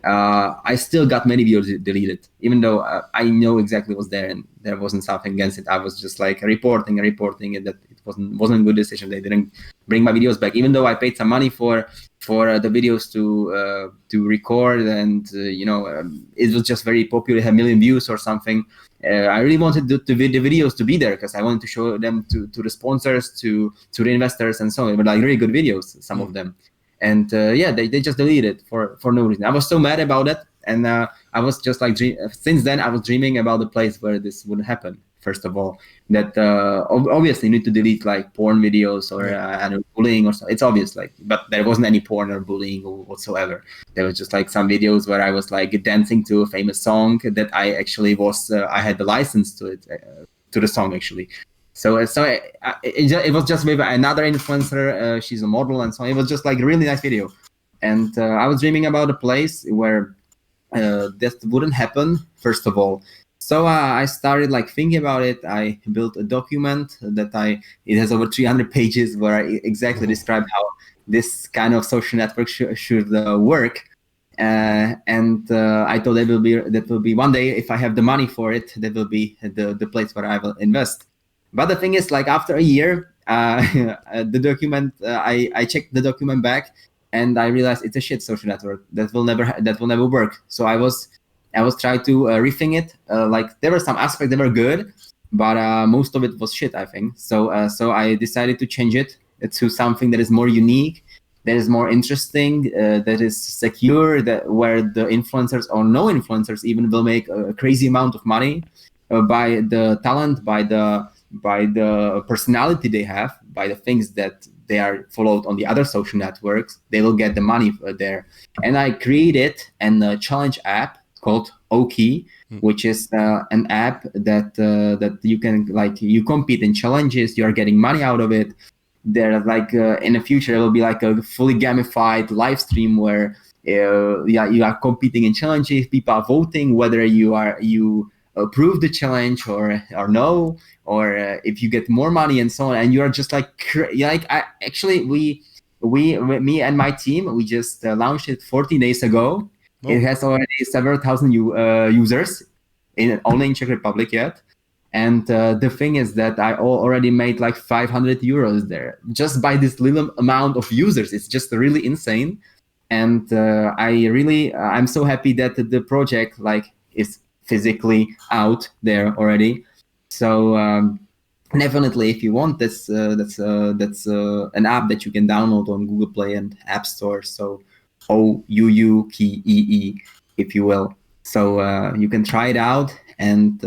I still got many videos deleted, even though I know exactly what's there and there wasn't something against it. I was just like reporting and that it wasn't a good decision. They didn't bring my videos back, even though I paid some money for the videos to record, and it was just very popular, had 1 million views or something. I really wanted the videos to be there because I wanted to show them to the sponsors, to the investors, and so on. They were like really good videos, some of them. And they just deleted it for no reason. I was so mad about it, and I was just like, since then I was dreaming about the place where this would happen. First of all, that obviously you need to delete like porn videos or bullying or so. It's obvious, like, but there wasn't any porn or bullying or whatsoever. There was just like some videos where I was like dancing to a famous song that I actually was. I had the license to it, to the song actually. So it was just with another influencer. She's a model and so on. It was just like a really nice video. And I was dreaming about a place where that wouldn't happen, first of all. So I started like thinking about it. I built a document it has over 300 pages where I exactly describe how this kind of social network should work. And I thought that will be one day, if I have the money for it, that will be the place where I will invest. But the thing is, like after a year, the document, I checked the document back, and I realized it's a shit social network that will never work. So I was trying to rethink it. Like there were some aspects that were good, but most of it was shit, I think. So I decided to change it to something that is more unique, that is more interesting, that is secure, where the influencers or no influencers even will make a crazy amount of money by the talent, by the personality they have, by the things that they are followed on the other social networks. They will get the money there. And I created a challenge app called Oki, which is an app that you can, like, you compete in challenges, you are getting money out of it. There, like in the future, it will be like a fully gamified live stream where you are competing in challenges. People are voting whether you approve the challenge or no, or if you get more money and so on. And you are just like me and my team, we just launched it 14 days ago. Oh. It has already several thousand users only in Czech Republic yet. And the thing is that I already made like 500 euros there just by this little amount of users. It's just really insane. And I'm so happy that the project like is physically out there already. So definitely, if you want this, that's an app that you can download on Google Play and App Store. So OUUKEE, if you will. So you can try it out, and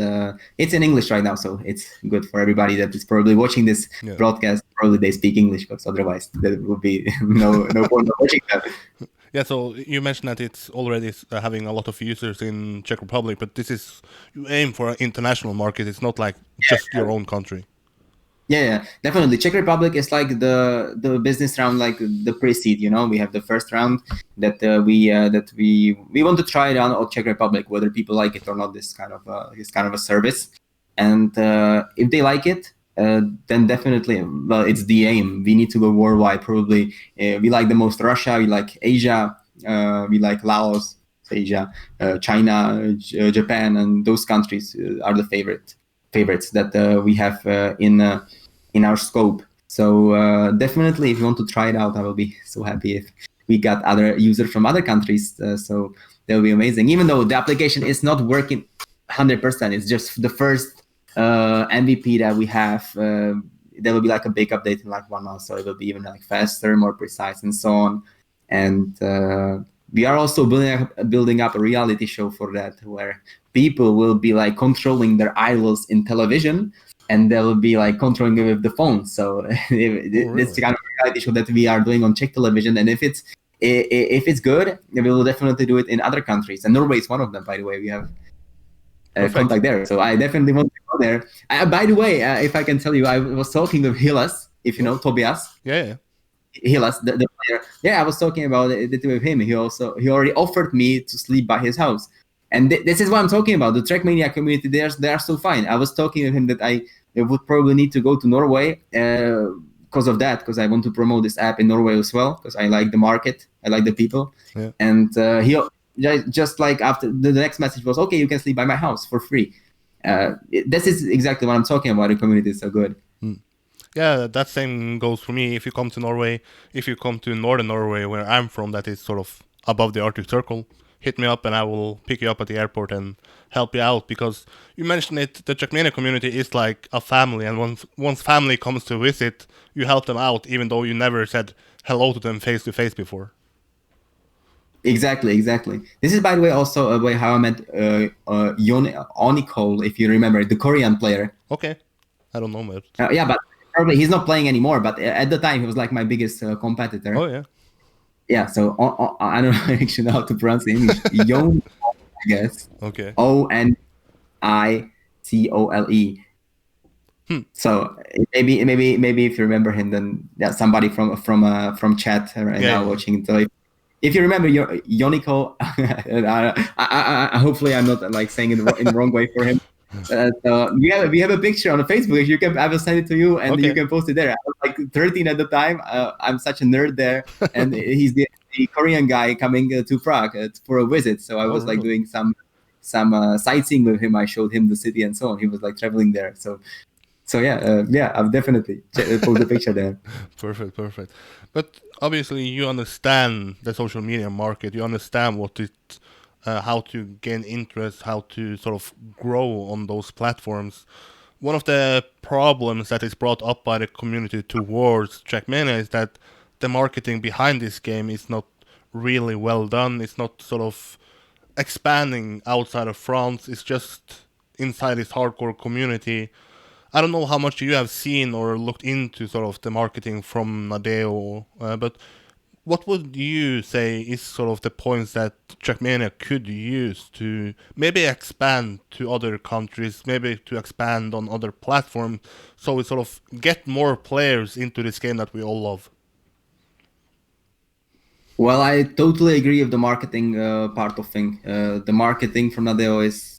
it's in English right now, so it's good for everybody that is probably watching this broadcast. Probably they speak English, because otherwise there would be no point of watching that. Yeah, so you mentioned that it's already having a lot of users in Czech Republic, but you aim for an international market. It's not like just your own country. Yeah, definitely. Czech Republic is like the business round, like the pre-seed. We have the first round that we want to try it on Czech Republic, whether people like it or not. This kind of a service, and if they like it, then definitely, well, it's the aim. We need to go worldwide. Probably we like the most Russia. We like Asia. We like Laos, Asia, China, Japan, and those countries are the favorites that we have in our scope. So definitely, if you want to try it out, I will be so happy if we got other users from other countries. So that will be amazing. Even though the application is not working 100%, it's just the first MVP that we have. there will be like a big update in like 1 month, so it will be even like faster, more precise, and so on. And we are also building up a reality show for that, where people will be like controlling their idols in television, and they will be like controlling it with the phone. So this kind of reality show that we are doing on Czech television, and if it's good, we will definitely do it in other countries. And Norway is one of them, by the way. We have contact there, so I definitely want to go there. By the way, if I can tell you, I was talking with Hilas, if you know Tobias. Yeah. Hilas, the player. Yeah, I was talking about it with him. He already offered me to sleep by his house. And this is what I'm talking about. The Trackmania community, they are so fine. I was talking with him that I would probably need to go to Norway because of that, because I want to promote this app in Norway as well, because I like the market, I like the people. Yeah. And he just like after the next message was, okay, you can sleep by my house for free. This is exactly what I'm talking about. The community is so good. Yeah, that same goes for me. If you come to Norway, if you come to northern Norway, where I'm from, that is sort of above the Arctic Circle, hit me up and I will pick you up at the airport and help you out. Because you mentioned it, the Trackmania community is like a family, and once family comes to visit, you help them out, even though you never said hello to them face to face before. Exactly. This is, by the way, also a way how I met Onikol, if you remember, the Korean player. Okay, I don't know much. Yeah, but probably he's not playing anymore. But at the time, he was like my biggest competitor. Oh yeah. Yeah. So I don't actually know how to pronounce it in English. Yon, I guess. Okay. Onicole. So maybe if you remember him, then somebody from chat right now watching. So if you remember Yoniko, hopefully I'm not like saying it in the wrong way for him. So we have a picture on Facebook. If you can, I will send it to you, and you can post it there. I was like 13 at the time. I'm such a nerd there, and he's the Korean guy coming to Prague for a visit. So I was like doing some sightseeing with him. I showed him the city and so on. He was like traveling there. So yeah, I've definitely put the picture there. Perfect. But obviously, you understand the social media market. You understand how to gain interest, how to sort of grow on those platforms. One of the problems that is brought up by the community towards Trackmania is that the marketing behind this game is not really well done. It's not sort of expanding outside of France. It's just inside this hardcore community. I don't know how much you have seen or looked into sort of the marketing from Nadeo, but what would you say is sort of the points that Trackmania could use to maybe expand to other countries, maybe to expand on other platforms, so we sort of get more players into this game that we all love? Well, I totally agree with the marketing part of thing. The marketing from Nadeo is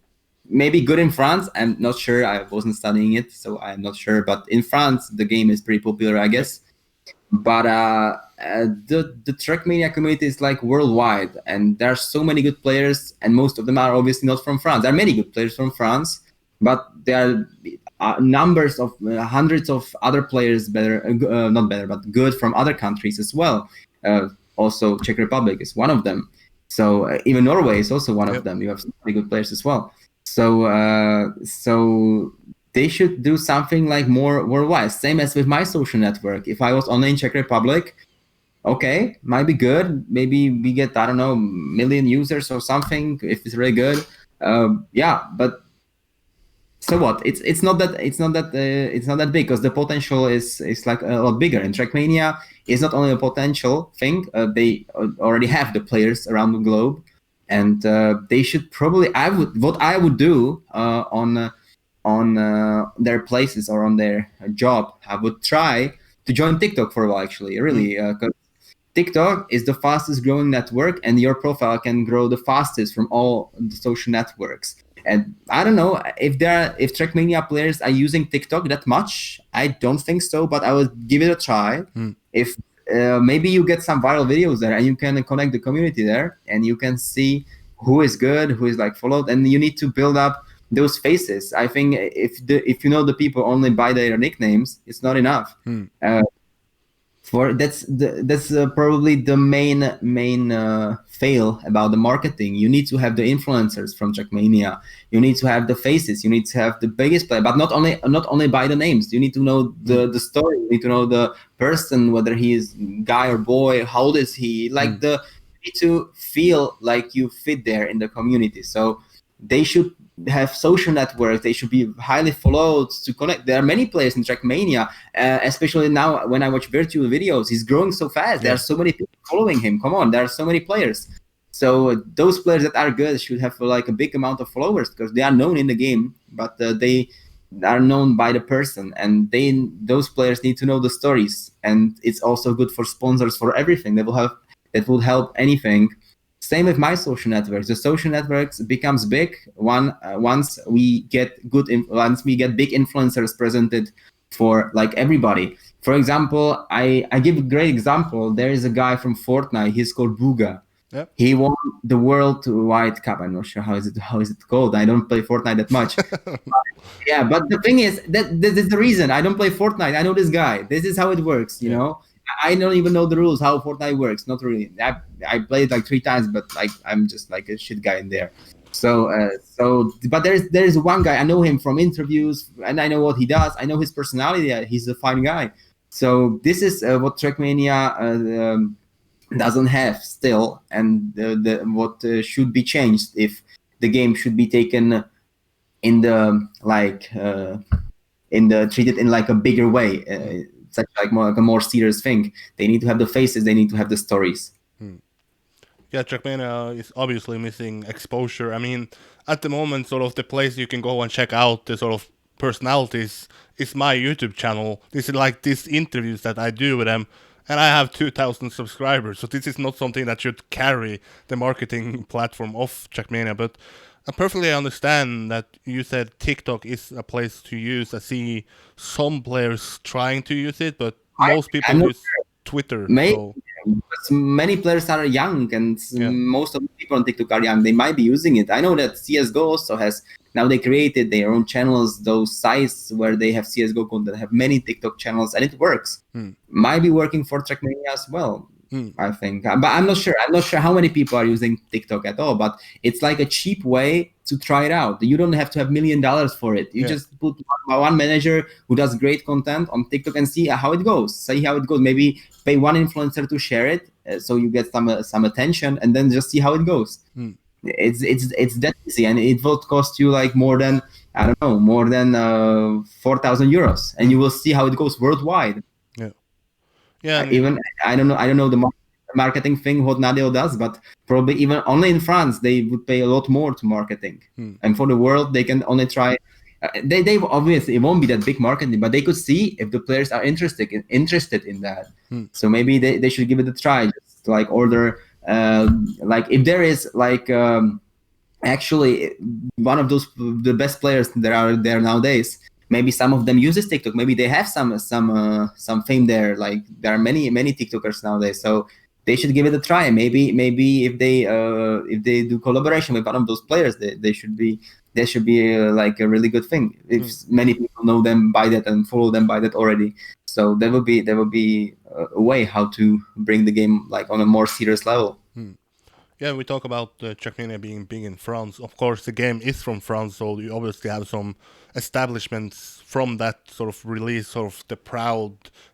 maybe good in France. I'm not sure. I wasn't studying it, so I'm not sure. But in France, the game is pretty popular, I guess. But the Trackmania community is like worldwide, and there are so many good players, and most of them are obviously not from France. There are many good players from France, but there are numbers of hundreds of other players not better, but good from other countries as well. Also, Czech Republic is one of them. So even Norway is also one of them. You have so many good players as well. So they should do something like more worldwide. Same as with my social network. If I was only in Czech Republic, okay, might be good. Maybe we get, I don't know, 1 million users or something if it's really good. But so what? It's not that big, because the potential is like a lot bigger. And Trackmania is not only a potential thing. They already have the players around the globe, and they should probably. What I would do on their places or on their job, I would try to join TikTok for a while. Actually, really, because TikTok is the fastest growing network, and your profile can grow the fastest from all the social networks. And I don't know if Trackmania players are using TikTok that much. I don't think so, but I would give it a try. If maybe you get some viral videos there, and you can connect the community there, and you can see who is good, who is like followed, and you need to build up those faces. I think if you know the people only by their nicknames, it's not enough. For that's probably the main fail about the marketing. You need to have the influencers from Trackmania. You need to have the faces. You need to have the biggest player, but not only by the names. You need to know the story. You need to know the person, whether he is guy or boy. How old is he? Like you need to feel like you fit there in the community. So they should have social networks. They should be highly followed to connect. There are many players in Trackmania, especially now when I watch virtual videos. He's growing so fast. There are so many people following him. Come on, there are so many players. So those players that are good should have like a big amount of followers because they are known in the game, but they are known by the person, and those players need to know the stories. And it's also good for sponsors for everything. That will help anything. Same with my social networks. The social networks becomes big once we get once we get big influencers presented for like everybody. For example, I give a great example. There is a guy from Fortnite. He's called Booga. Yep. He won the Worldwide Cup. I'm not sure how is it called. I don't play Fortnite that much. Yeah, but the thing is that this is the reason I don't play Fortnite. I know this guy. This is how it works. You know. I don't even know the rules how Fortnite works. Not really. I played like 3 times, but like I'm just like a shit guy in there. So but there's one guy I know him from interviews, and I know what he does. I know his personality. He's a fine guy. So this is what Trackmania doesn't have still, and what should be changed if the game should be taken in the treated in like a bigger way. Such like a more serious thing. They need to have the faces. They need to have the stories. Yeah, Trackmania is obviously missing exposure. I mean, at the moment, sort of the place you can go and check out the sort of personalities is my YouTube channel. This is like these interviews that I do with them, and I have 2,000 subscribers. So this is not something that should carry the marketing platform of Trackmania. But I perfectly understand that you said TikTok is a place to use. I see some players trying to use it, but most people use Twitter. Many players are young, and most of the people on TikTok are young. They might be using it. I know that CSGO also has, now they created their own channels, those sites where they have CSGO content, have many TikTok channels, and it works. Might be working for Trackmania as well. I think, but I'm not sure. I'm not sure how many people are using TikTok at all. But it's like a cheap way to try it out. You don't have to have $1 million for it. You just put one manager who does great content on TikTok and see how it goes. See how it goes. Maybe pay one influencer to share it, so you get some attention, and then just see how it goes. It's that easy, and it will cost you like more than 4,000 euros, and you will see how it goes worldwide. Yeah. Even I don't know the marketing thing what Nadeo does, but probably even only in France they would pay a lot more to marketing, and for the world they can only try. They obviously it won't be that big marketing, but they could see if the players are interested in that. So maybe they should give it a try. Just like order, like if there is like actually one of those the best players that are there nowadays. Maybe some of them uses TikTok. Maybe they have some fame there. Like there are many TikTokers nowadays, so they should give it a try. Maybe if they do collaboration with one of those players, they should be like a really good thing. If many people know them by that and follow them by that already, so there will be a way how to bring the game like on a more serious level. Yeah, we talk about Trackmania being big in France. Of course, the game is from France, so you obviously have some establishments from that sort of release, sort of the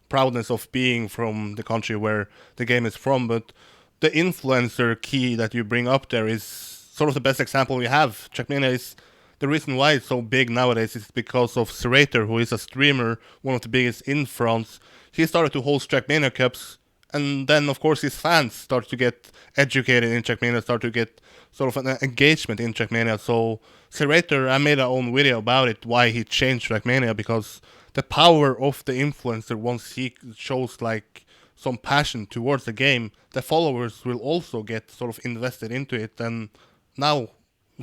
proudness of being from the country where the game is from. But the influencer key that you bring up there is sort of the best example we have. Trackmania is the reason why it's so big nowadays is because of Serrator, who is a streamer, one of the biggest in France. He started to host Trackmania Cups. And then, of course, his fans start to get educated in Trackmania, start to get sort of an engagement in Trackmania. So, Serrator, I made our own video about it, why he changed Trackmania, because the power of the influencer, once he shows like some passion towards the game, the followers will also get sort of invested into it. And now,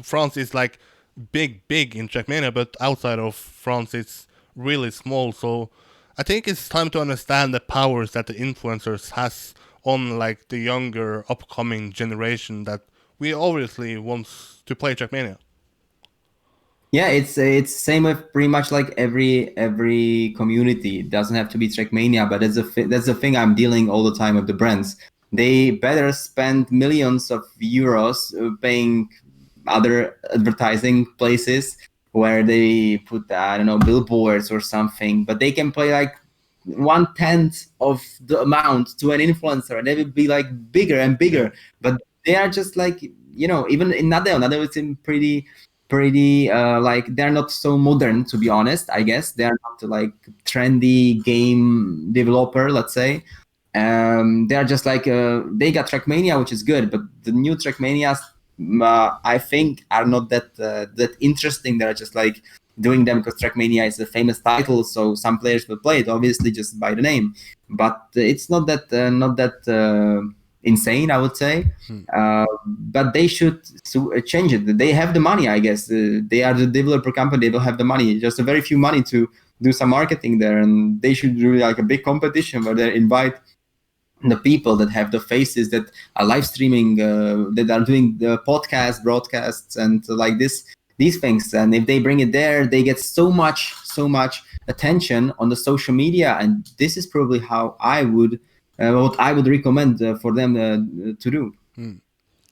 France is like big in Trackmania, but outside of France, it's really small. So, I think it's time to understand the powers that the influencers has on like the younger upcoming generation that we obviously wants to play Trackmania. Yeah, it's same with pretty much like every community. It doesn't have to be Trackmania, but that's the thing I'm dealing all the time with the brands. They better spend millions of euros paying other advertising places where they put I don't know billboards or something, but they can pay like 1/10 of the amount to an influencer, and they will be like bigger and bigger. Yeah. But they are just like even in Nadeo it's in pretty like they're not so modern, to be honest. I guess they're not like trendy game developer, let's say. They're just like they got Trackmania, which is good, but the new Trackmanias I think are not that interesting. They're just like doing them because Trackmania is a famous title, so some players will play it obviously just by the name, but it's not that insane, I would say. But they should change it. They have the money, I guess. They are the developer company. They will have the money, just a very few money to do some marketing there, and they should do like a big competition where they invite the people that have the faces that are live streaming, that are doing the podcast broadcasts and like these things. And if they bring it there, they get so much attention on the social media, and this is probably how I would what I would recommend for them to do.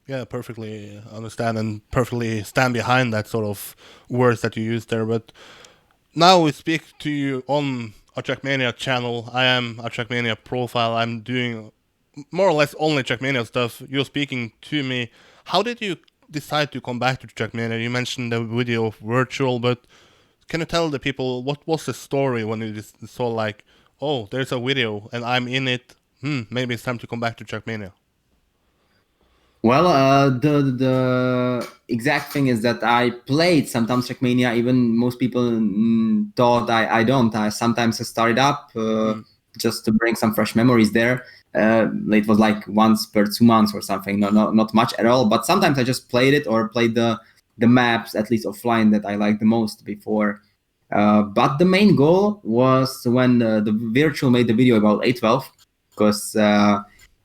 Yeah, perfectly understand and perfectly stand behind that sort of words that you use there. But now we speak to you on a Trackmania channel. I am a Trackmania profile. I'm doing more or less only Trackmania stuff. You're speaking to me. How did you decide to come back to Trackmania? You mentioned the video of virtual, but can you tell the people what was the story when you just saw like, oh, there's a video and I'm in it. Maybe it's time to come back to Trackmania. Well, the exact thing is that I played sometimes Trackmania. Even most people thought I don't. I sometimes started up just to bring some fresh memories there. It was like once per 2 months or something. Not much at all. But sometimes I just played it or played the maps, at least offline, that I liked the most before. But the main goal was when the virtual made the video about A12, because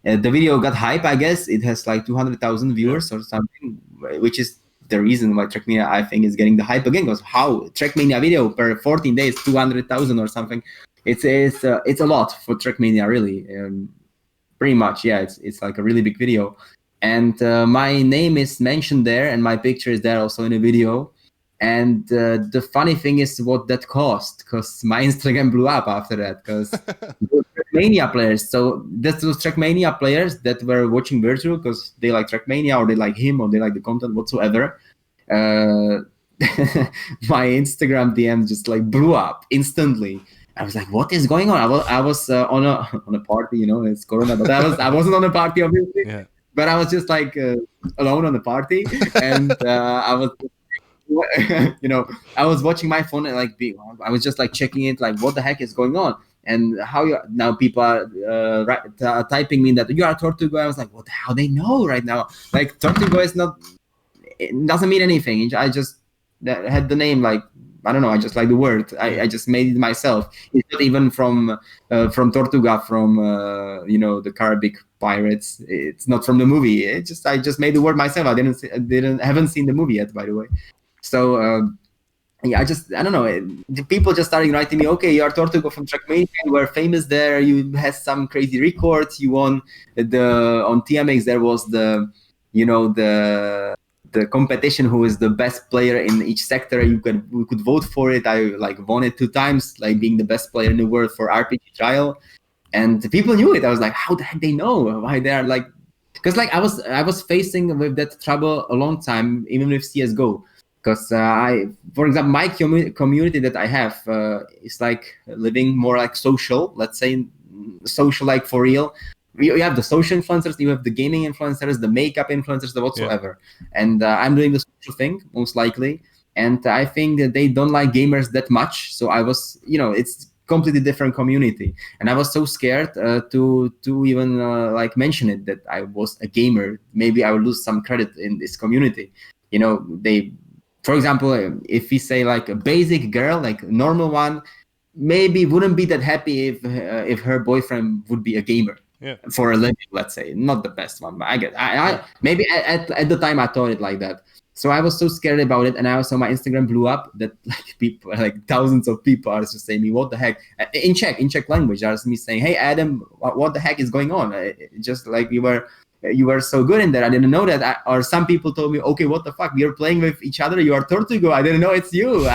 the video got hype, I guess. It has like 200,000 viewers or something, which is the reason why Trackmania, I think, is getting the hype again. Because how Trackmania video per 14 days, 200,000 or something. It's a lot for Trackmania, really. Pretty much, yeah. It's like a really big video, and my name is mentioned there, and my picture is there also in the video. And the funny thing is what that cost, because my Instagram blew up after that, because Trackmania players. So that's those Trackmania players that were watching virtual because they like Trackmania or they like him or they like the content whatsoever. My Instagram DM just like blew up instantly. I was like, "What is going on?" I was on a party, it's Corona, but I wasn't on a party obviously. Yeah. But I was just like alone on the party, and I was. I was watching my phone and like I was just like checking it, like what the heck is going on, and how now people are typing me that you are Tortugo. I was like, what? How they know right now? Like Tortugo is not. It doesn't mean anything. I just had the name, like I don't know. I just like the word. I just made it myself. It's not even from Tortuga, from the Caribbean pirates. It's not from the movie. I just made the word myself. I haven't seen the movie yet, by the way. So I don't know. The people just started writing me, okay, you are Tortugo from Trackmania, you were famous there, you had some crazy records, you won on TMX. There was the competition who is the best player in each sector. We could vote for it. I like won it 2 times, like being the best player in the world for RPG trial, and the people knew it. I was like, how the heck they know? Why they are like? Because like I was facing with that trouble a long time, even with CS:GO. Because for example, my community that I have is like living more like social, let's say social, like for real. You have the social influencers, you have the gaming influencers, the makeup influencers, the whatsoever. Yeah. And I'm doing the social thing, most likely. And I think that they don't like gamers that much. So I was, it's completely different community. And I was so scared to even like mention it, that I was a gamer. Maybe I will lose some credit in this community. For example, if we say like a basic girl, like a normal one, maybe wouldn't be that happy if her boyfriend would be a gamer for a living, let's say. Not the best one, but maybe at the time I thought it like that. So I was so scared about it, and I saw my Instagram blew up. That like people, like thousands of people, are just saying me, "What the heck?" In Czech language, there's me saying, "Hey Adam, what the heck is going on?" Just like you were so good in that. I didn't know that. Or some people told me, "Okay, what the fuck? We are playing with each other. You are Tortugo. I didn't know it's you."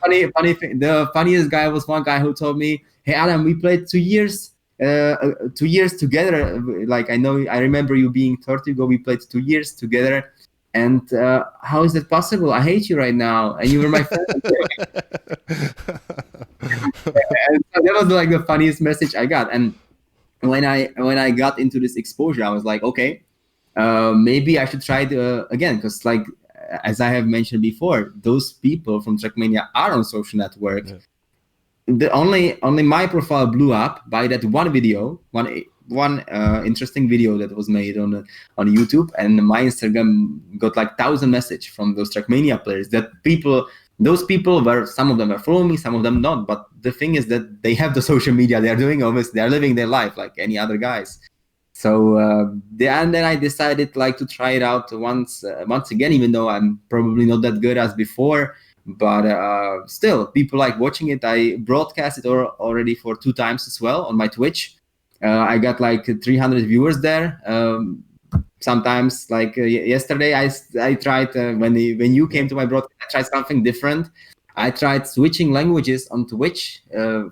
Funny thing. The funniest guy was one guy who told me, "Hey Adam, we played 2 years." 2 years together. Like I remember you being Tortugo. We played 2 years together. And how is that possible? I hate you right now, and you were my friend. And so that was like the funniest message I got. And when I got into this exposure, I was like, okay, maybe I should try it again, because like as I have mentioned before, those people from Trackmania are on social network. Yeah. The only my profile blew up by that one video, one interesting video that was made on YouTube, and my Instagram got like 1,000 messages from those Trackmania players. Those people were, some of them are following me, some of them not. But the thing is that they have the social media. They are doing, obviously, they are living their life like any other guys. So and then I decided like to try it out once again, even though I'm probably not that good as before. But still, people like watching it. I broadcast it already for 2 times as well on my Twitch. I got like 300 viewers there. Sometimes, like yesterday, I tried when you came to my broadcast, I tried something different. I tried switching languages on Twitch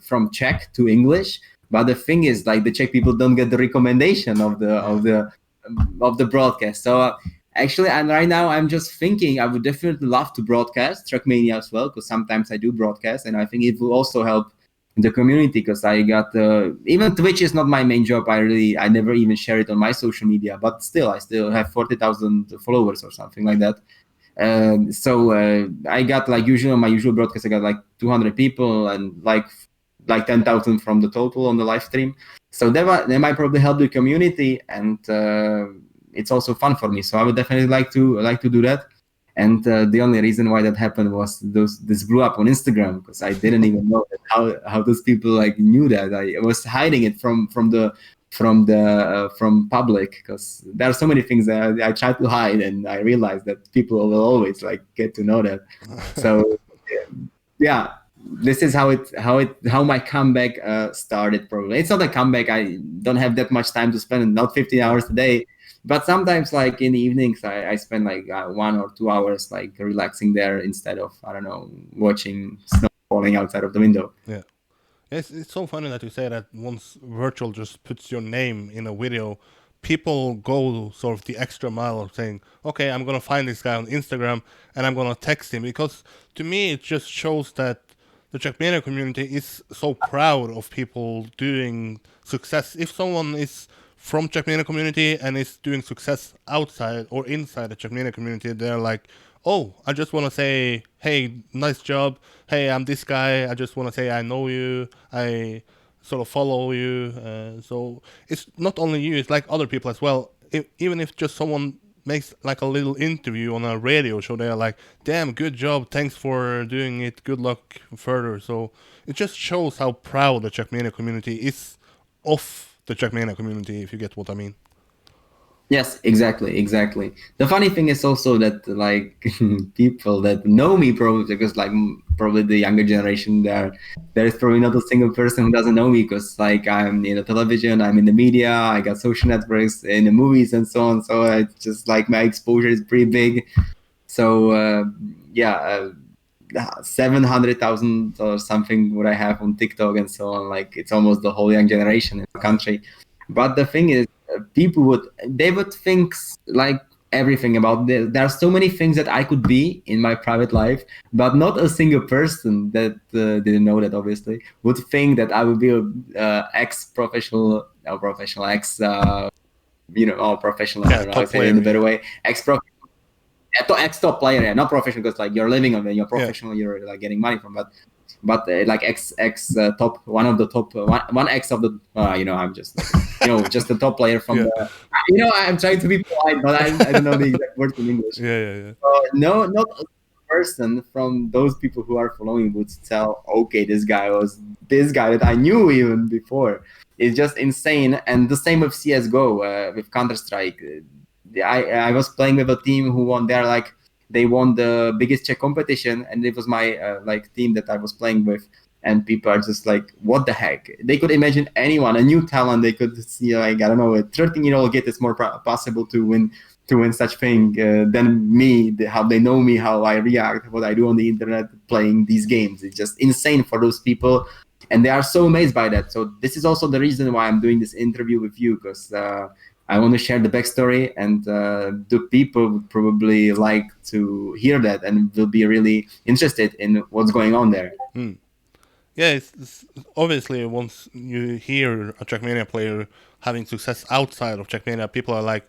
from Czech to English. But the thing is, like the Czech people don't get the recommendation of the broadcast. So. Actually, and right now I'm just thinking I would definitely love to broadcast Trackmania as well, because sometimes I do broadcast, and I think it will also help the community, because I got even Twitch is not my main job. I never even share it on my social media, but still I still have 40,000 followers or something like that. So I got like usually on my usual broadcast I got like 200 people and like 10,000 from the total on the live stream. So they might probably help the community, and it's also fun for me, so I would definitely like to do that. And the only reason why that happened was this blew up on Instagram, because I didn't even know how those people like knew that. I was hiding it from public, because there are so many things that I try to hide, and I realized that people will always like get to know that. So yeah, this is how my comeback started. Probably it's not a comeback. I don't have that much time to spend, not 15 hours a day. But sometimes, like in the evenings, I spend like 1 or 2 hours like relaxing there instead of, I don't know, watching snow falling outside of the window. Yeah, it's so funny that you say that once virtual just puts your name in a video, people go sort of the extra mile of saying, okay, I'm gonna find this guy on Instagram and I'm gonna text him, because to me it just shows that the Trackmania community is so proud of people doing success. If someone is from Trackmania community and is doing success outside or inside the Trackmania community, they're like, oh, I just want to say, hey, nice job. Hey, I'm this guy. I just want to say I know you. I sort of follow you. So it's not only you, it's like other people as well. Even if just someone makes like a little interview on a radio show, they're like, damn, good job. Thanks for doing it. Good luck further. So it just shows how proud the Trackmania community is of the Trackmania community, if you get what I mean. Yes, exactly. The funny thing is also that like people that know me, probably because like probably the younger generation there is probably not a single person who doesn't know me, because like I'm in the television, I'm in the media, I got social networks in the movies and so on. So it's just like my exposure is pretty big. So 700,000 or something what I have on TikTok and so on. Like it's almost the whole young generation in the country. But the thing is, people would think like everything about this. There are so many things that I could be in my private life, but not a single person that didn't know that obviously would think that I would be a ex-professional, professional, I don't know how to say it in a better way, ex-top player, not professional, because like you're living on it, you're professional, you're like getting money from, but like ex top, one of the top, one ex of the, I'm just just the top player from the, I'm trying to be polite, but I don't know the exact words in English. Yeah. No, not a person from those people who are following would tell, okay, this guy was this guy that I knew even before. It's just insane. And the same with CSGO, with Counter-Strike. I was playing with a team who won. They won the biggest Czech competition, and it was my team that I was playing with. And people are just like, what the heck? They could imagine anyone, a new talent. They could see, like, I don't know, a 13-year-old kid. It's more possible to win such thing than me. How they know me, how I react, what I do on the internet playing these games. It's just insane for those people, and they are so amazed by that. So this is also the reason why I'm doing this interview with you, because I want to share the backstory, and the people would probably like to hear that and will be really interested in what's going on there. Yeah, it's obviously once you hear a Trackmania player having success outside of Trackmania, people are like,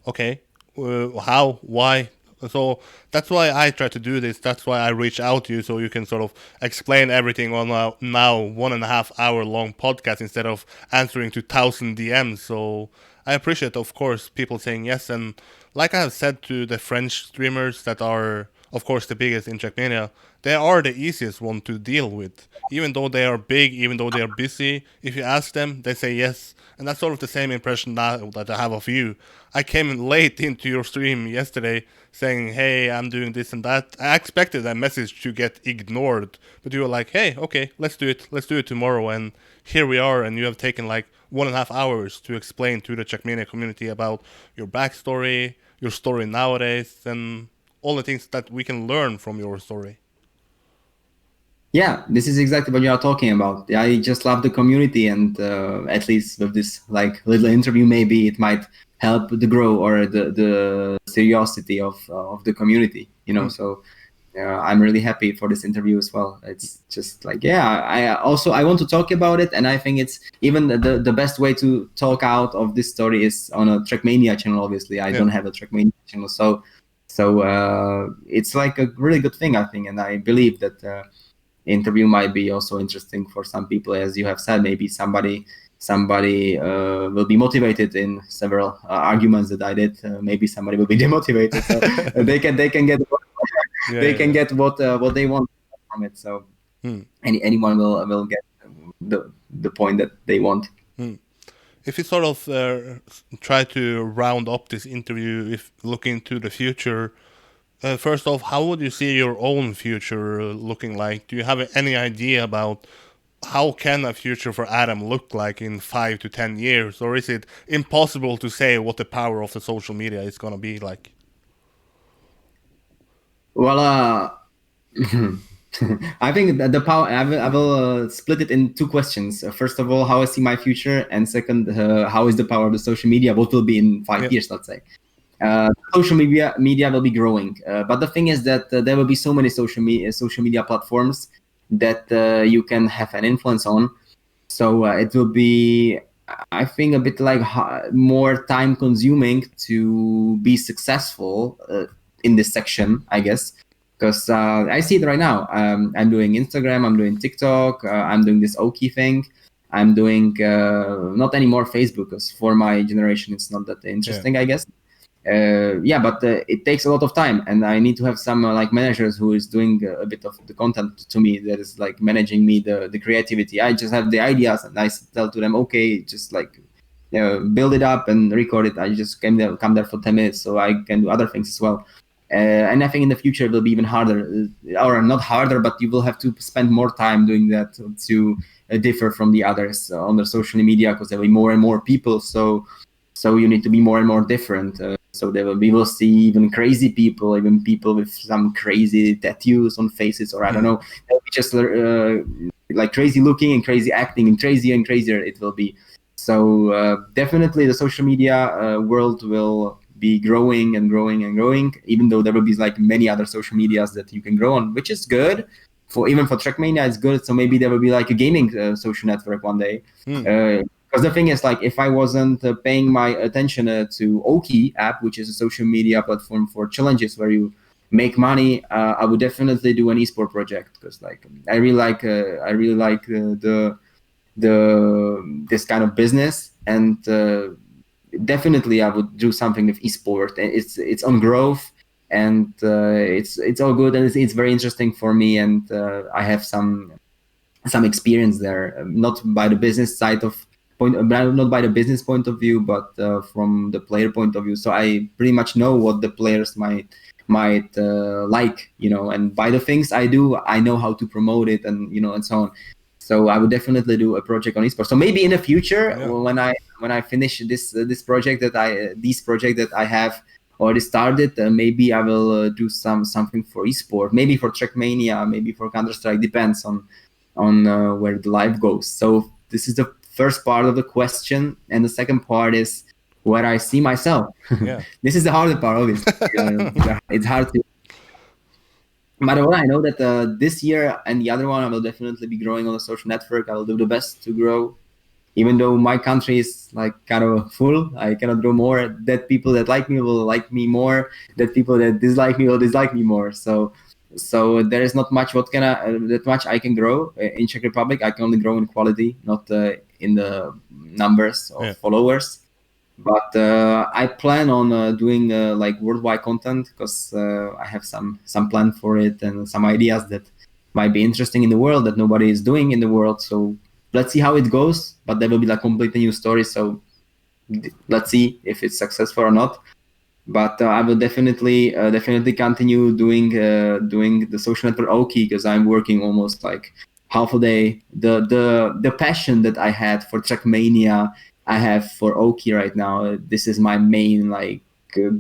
okay, how, why? So that's why I try to do this. That's why I reach out to you, so you can sort of explain everything on a now 1.5 hour long podcast instead of answering to 1,000 DMs. So I appreciate, of course, people saying yes. And like I have said to the French streamers that are, of course, the biggest in Trackmania, they are the easiest one to deal with. Even though they are big, even though they are busy, if you ask them, they say yes. And that's sort of the same impression now that I have of you. I came in late into your stream yesterday saying, hey, I'm doing this and that. I expected that message to get ignored, but you were like, hey, okay, let's do it. Let's do it tomorrow. And here we are, and you have taken like 1.5 hours to explain to the Czechmania community about your backstory, your story nowadays, and all the things that we can learn from your story. Yeah, this is exactly what you are talking about. I just love the community, and at least with this like little interview, maybe it might help the grow or the curiosity of the community. So I'm really happy for this interview as well. It's just like, I want to talk about it, and I think it's even the best way to talk out of this story is on a Trackmania channel. Obviously, I don't have a Trackmania channel, so it's like a really good thing, I think, and I believe that. Interview might be also interesting for some people, as you have said. Maybe somebody will be motivated in several arguments that I did. Maybe somebody will be demotivated, so they can get get what they want from it. So anyone will get the point that they want. If you sort of try to round up this interview, if looking to the future. First off, how would you see your own future looking like? Do you have any idea about how can a future for Adam look like in 5 to 10 years? Or is it impossible to say what the power of the social media is going to be like? Well, I think that the power, I will split it in two questions. First of all, how I see my future, and second, how is the power of the social media? What will be in 5 years, let's say. Social media will be growing, but the thing is that there will be so many social media platforms that you can have an influence on. So it will be, I think, a bit like more time consuming to be successful in this section, I guess, because I see it right now. I'm doing Instagram, I'm doing TikTok, I'm doing this Oki thing. I'm doing not anymore Facebook, because for my generation it's not that interesting, I guess. But it takes a lot of time, and I need to have some like managers who is doing a bit of the content to me, that is like managing me the creativity. I just have the ideas, and I tell to them, okay, just like build it up and record it. I just come there for 10 minutes, so I can do other things as well. And I think in the future it will be even harder, or not harder, but you will have to spend more time doing that to differ from the others on the social media, because there will be more and more people. So you need to be more and more different. So we will see even crazy people, even people with some crazy tattoos on faces, or I don't know, just like crazy looking and crazy acting, and crazier it will be. So definitely the social media world will be growing and growing and growing, even though there will be like many other social medias that you can grow on, which is good. Even for Trackmania, it's good. So maybe there will be like a gaming social network one day. Because the thing is, like, if I wasn't paying my attention to Oki app, which is a social media platform for challenges where you make money, I would definitely do an esport project, because like I really like this kind of business, and definitely I would do something with esport. It's on growth, and it's all good, and it's very interesting for me, and I have some experience there, not by the business side of not by the business point of view, but from the player point of view. So I pretty much know what the players might like, and by the things I do, I know how to promote it, and and so on. So I would definitely do a project on esports. So maybe in the future, when I finish this project that I have already started, maybe I will do something for esport, maybe for Trackmania, maybe for Counter-Strike, depends on where the life goes. So this is the first part of the question, and the second part is where I see myself. Yeah. This is the harder part, obviously. It's hard to. But I know that this year and the other one, I will definitely be growing on a social network. I will do the best to grow, even though my country is like kind of full. I cannot grow more. That people that like me will like me more. That people that dislike me will dislike me more. So there is not much that much I can grow in Czech Republic. I can only grow in quality, not in the numbers of followers. But I plan on doing like worldwide content, because I have some plan for it and some ideas that might be interesting in the world that nobody is doing in the world. So let's see how it goes. But there will be like completely new story. So let's see if it's successful or not. But I will definitely continue doing the social network Oki, because I'm working almost like half a day. The passion that I had for Trackmania, I have for Oki right now. This is my main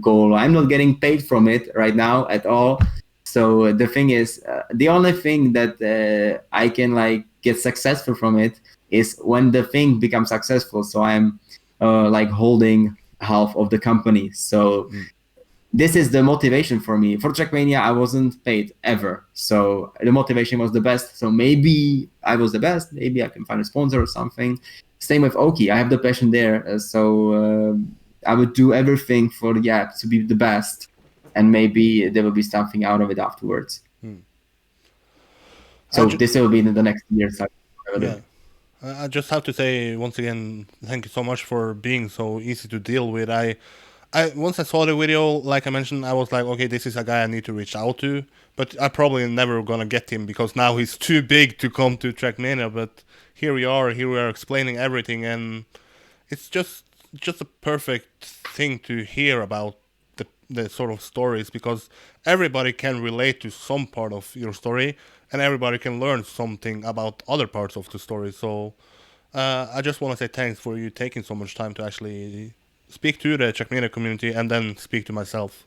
goal. I'm not getting paid from it right now at all. So the thing is, the only thing that I can get successful from it is when the thing becomes successful. So I'm holding half of the company. So this is the motivation for me. For Trackmania, I wasn't paid ever. So the motivation was the best. So maybe I was the best. Maybe I can find a sponsor or something. Same with Oki. I have the passion there. So I would do everything to be the best. And maybe there will be something out of it afterwards. So this will be in the next years. I just have to say once again, thank you so much for being so easy to deal with. I once I saw the video, like I mentioned, I was like, okay, this is a guy I need to reach out to, but I probably never gonna get him because now he's too big to come to Trackmania. But here we are explaining everything, and it's just a perfect thing to hear about the sort of stories, because everybody can relate to some part of your story, and everybody can learn something about other parts of the story. So I just want to say thanks for you taking so much time to actually speak to the Trackmania community and then speak to myself.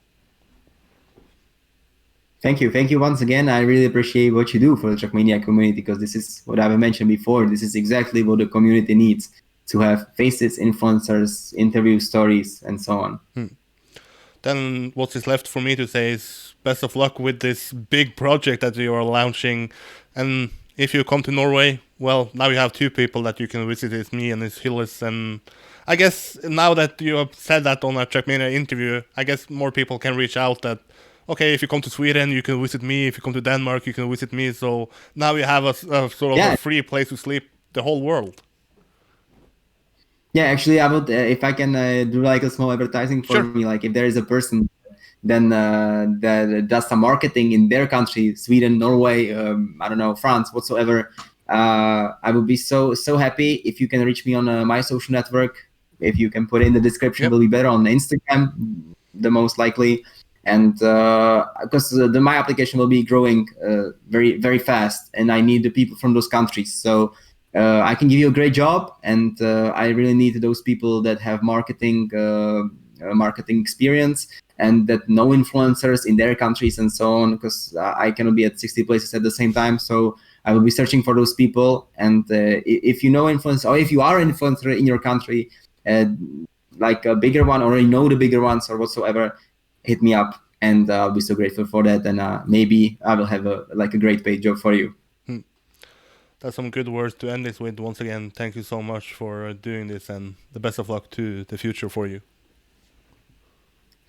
Thank you once again. I really appreciate what you do for the Trackmania community, because this is what I've mentioned before. This is exactly what the community needs, to have faces, influencers, interview stories, and so on. Then what is left for me to say is best of luck with this big project that you are launching. And if you come to Norway, well, now you have two people that you can visit. It's me and it's Hillis. And I guess now that you have said that on a Trackmania interview, I guess more people can reach out that, okay, if you come to Sweden, you can visit me. If you come to Denmark, you can visit me. So now you have a sort of a free place to sleep the whole world. Yeah, actually, I would, if I can do a small advertising for me, if there is a person then that does some marketing in their country, Sweden, Norway, I don't know, France, whatsoever, I would be so happy if you can reach me on my social network. If you can put it in the description, will be better on Instagram, the most likely. And because my application will be growing very, very fast, and I need the people from those countries. So I can give you a great job, and I really need those people that have marketing experience and that know influencers in their countries and so on, because I cannot be at 60 places at the same time. So I will be searching for those people. And if you know influencers, or if you are an influencer in your country, like a bigger one, or you know the bigger ones or whatsoever, hit me up, and I'll be so grateful for that. And maybe I will have a great paid job for you. That's some good words to end this with. Once again, thank you so much for doing this, and the best of luck to the future for you.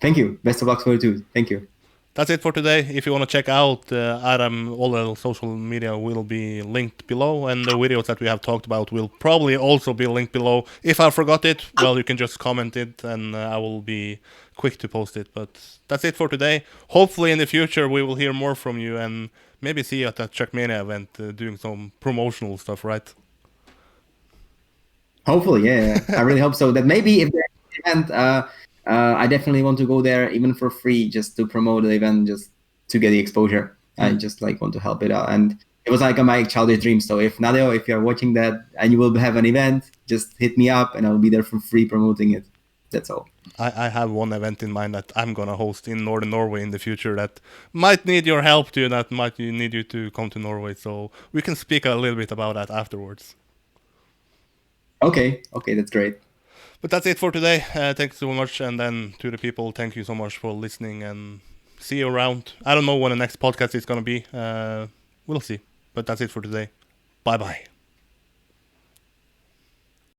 Thank you. Best of luck for you too. Thank you. That's it for today. If you want to check out Adam, all the social media will be linked below, and the videos that we have talked about will probably also be linked below. If I forgot it, well, you can just comment it, and I will be quick to post it. But that's it for today. Hopefully in the future we will hear more from you, and maybe see you at that Trackmania event doing some promotional stuff, right? Hopefully, yeah. I really hope so. That maybe if there's an event, I definitely want to go there even for free, just to promote the event, just to get the exposure. I just like want to help it out. And it was like my childish dream. So if Nadeo, if you're watching that and you will have an event, just hit me up and I'll be there for free promoting it. That's all. I have one event in mind that I'm gonna host in Northern Norway in the future that might need your help too. That might need you to come to Norway. So we can speak a little bit about that afterwards. Okay, that's great. But that's it for today. Thanks so much, and then to the people, thank you so much for listening, and see you around. I don't know when the next podcast is gonna be. We'll see. But that's it for today. Bye bye.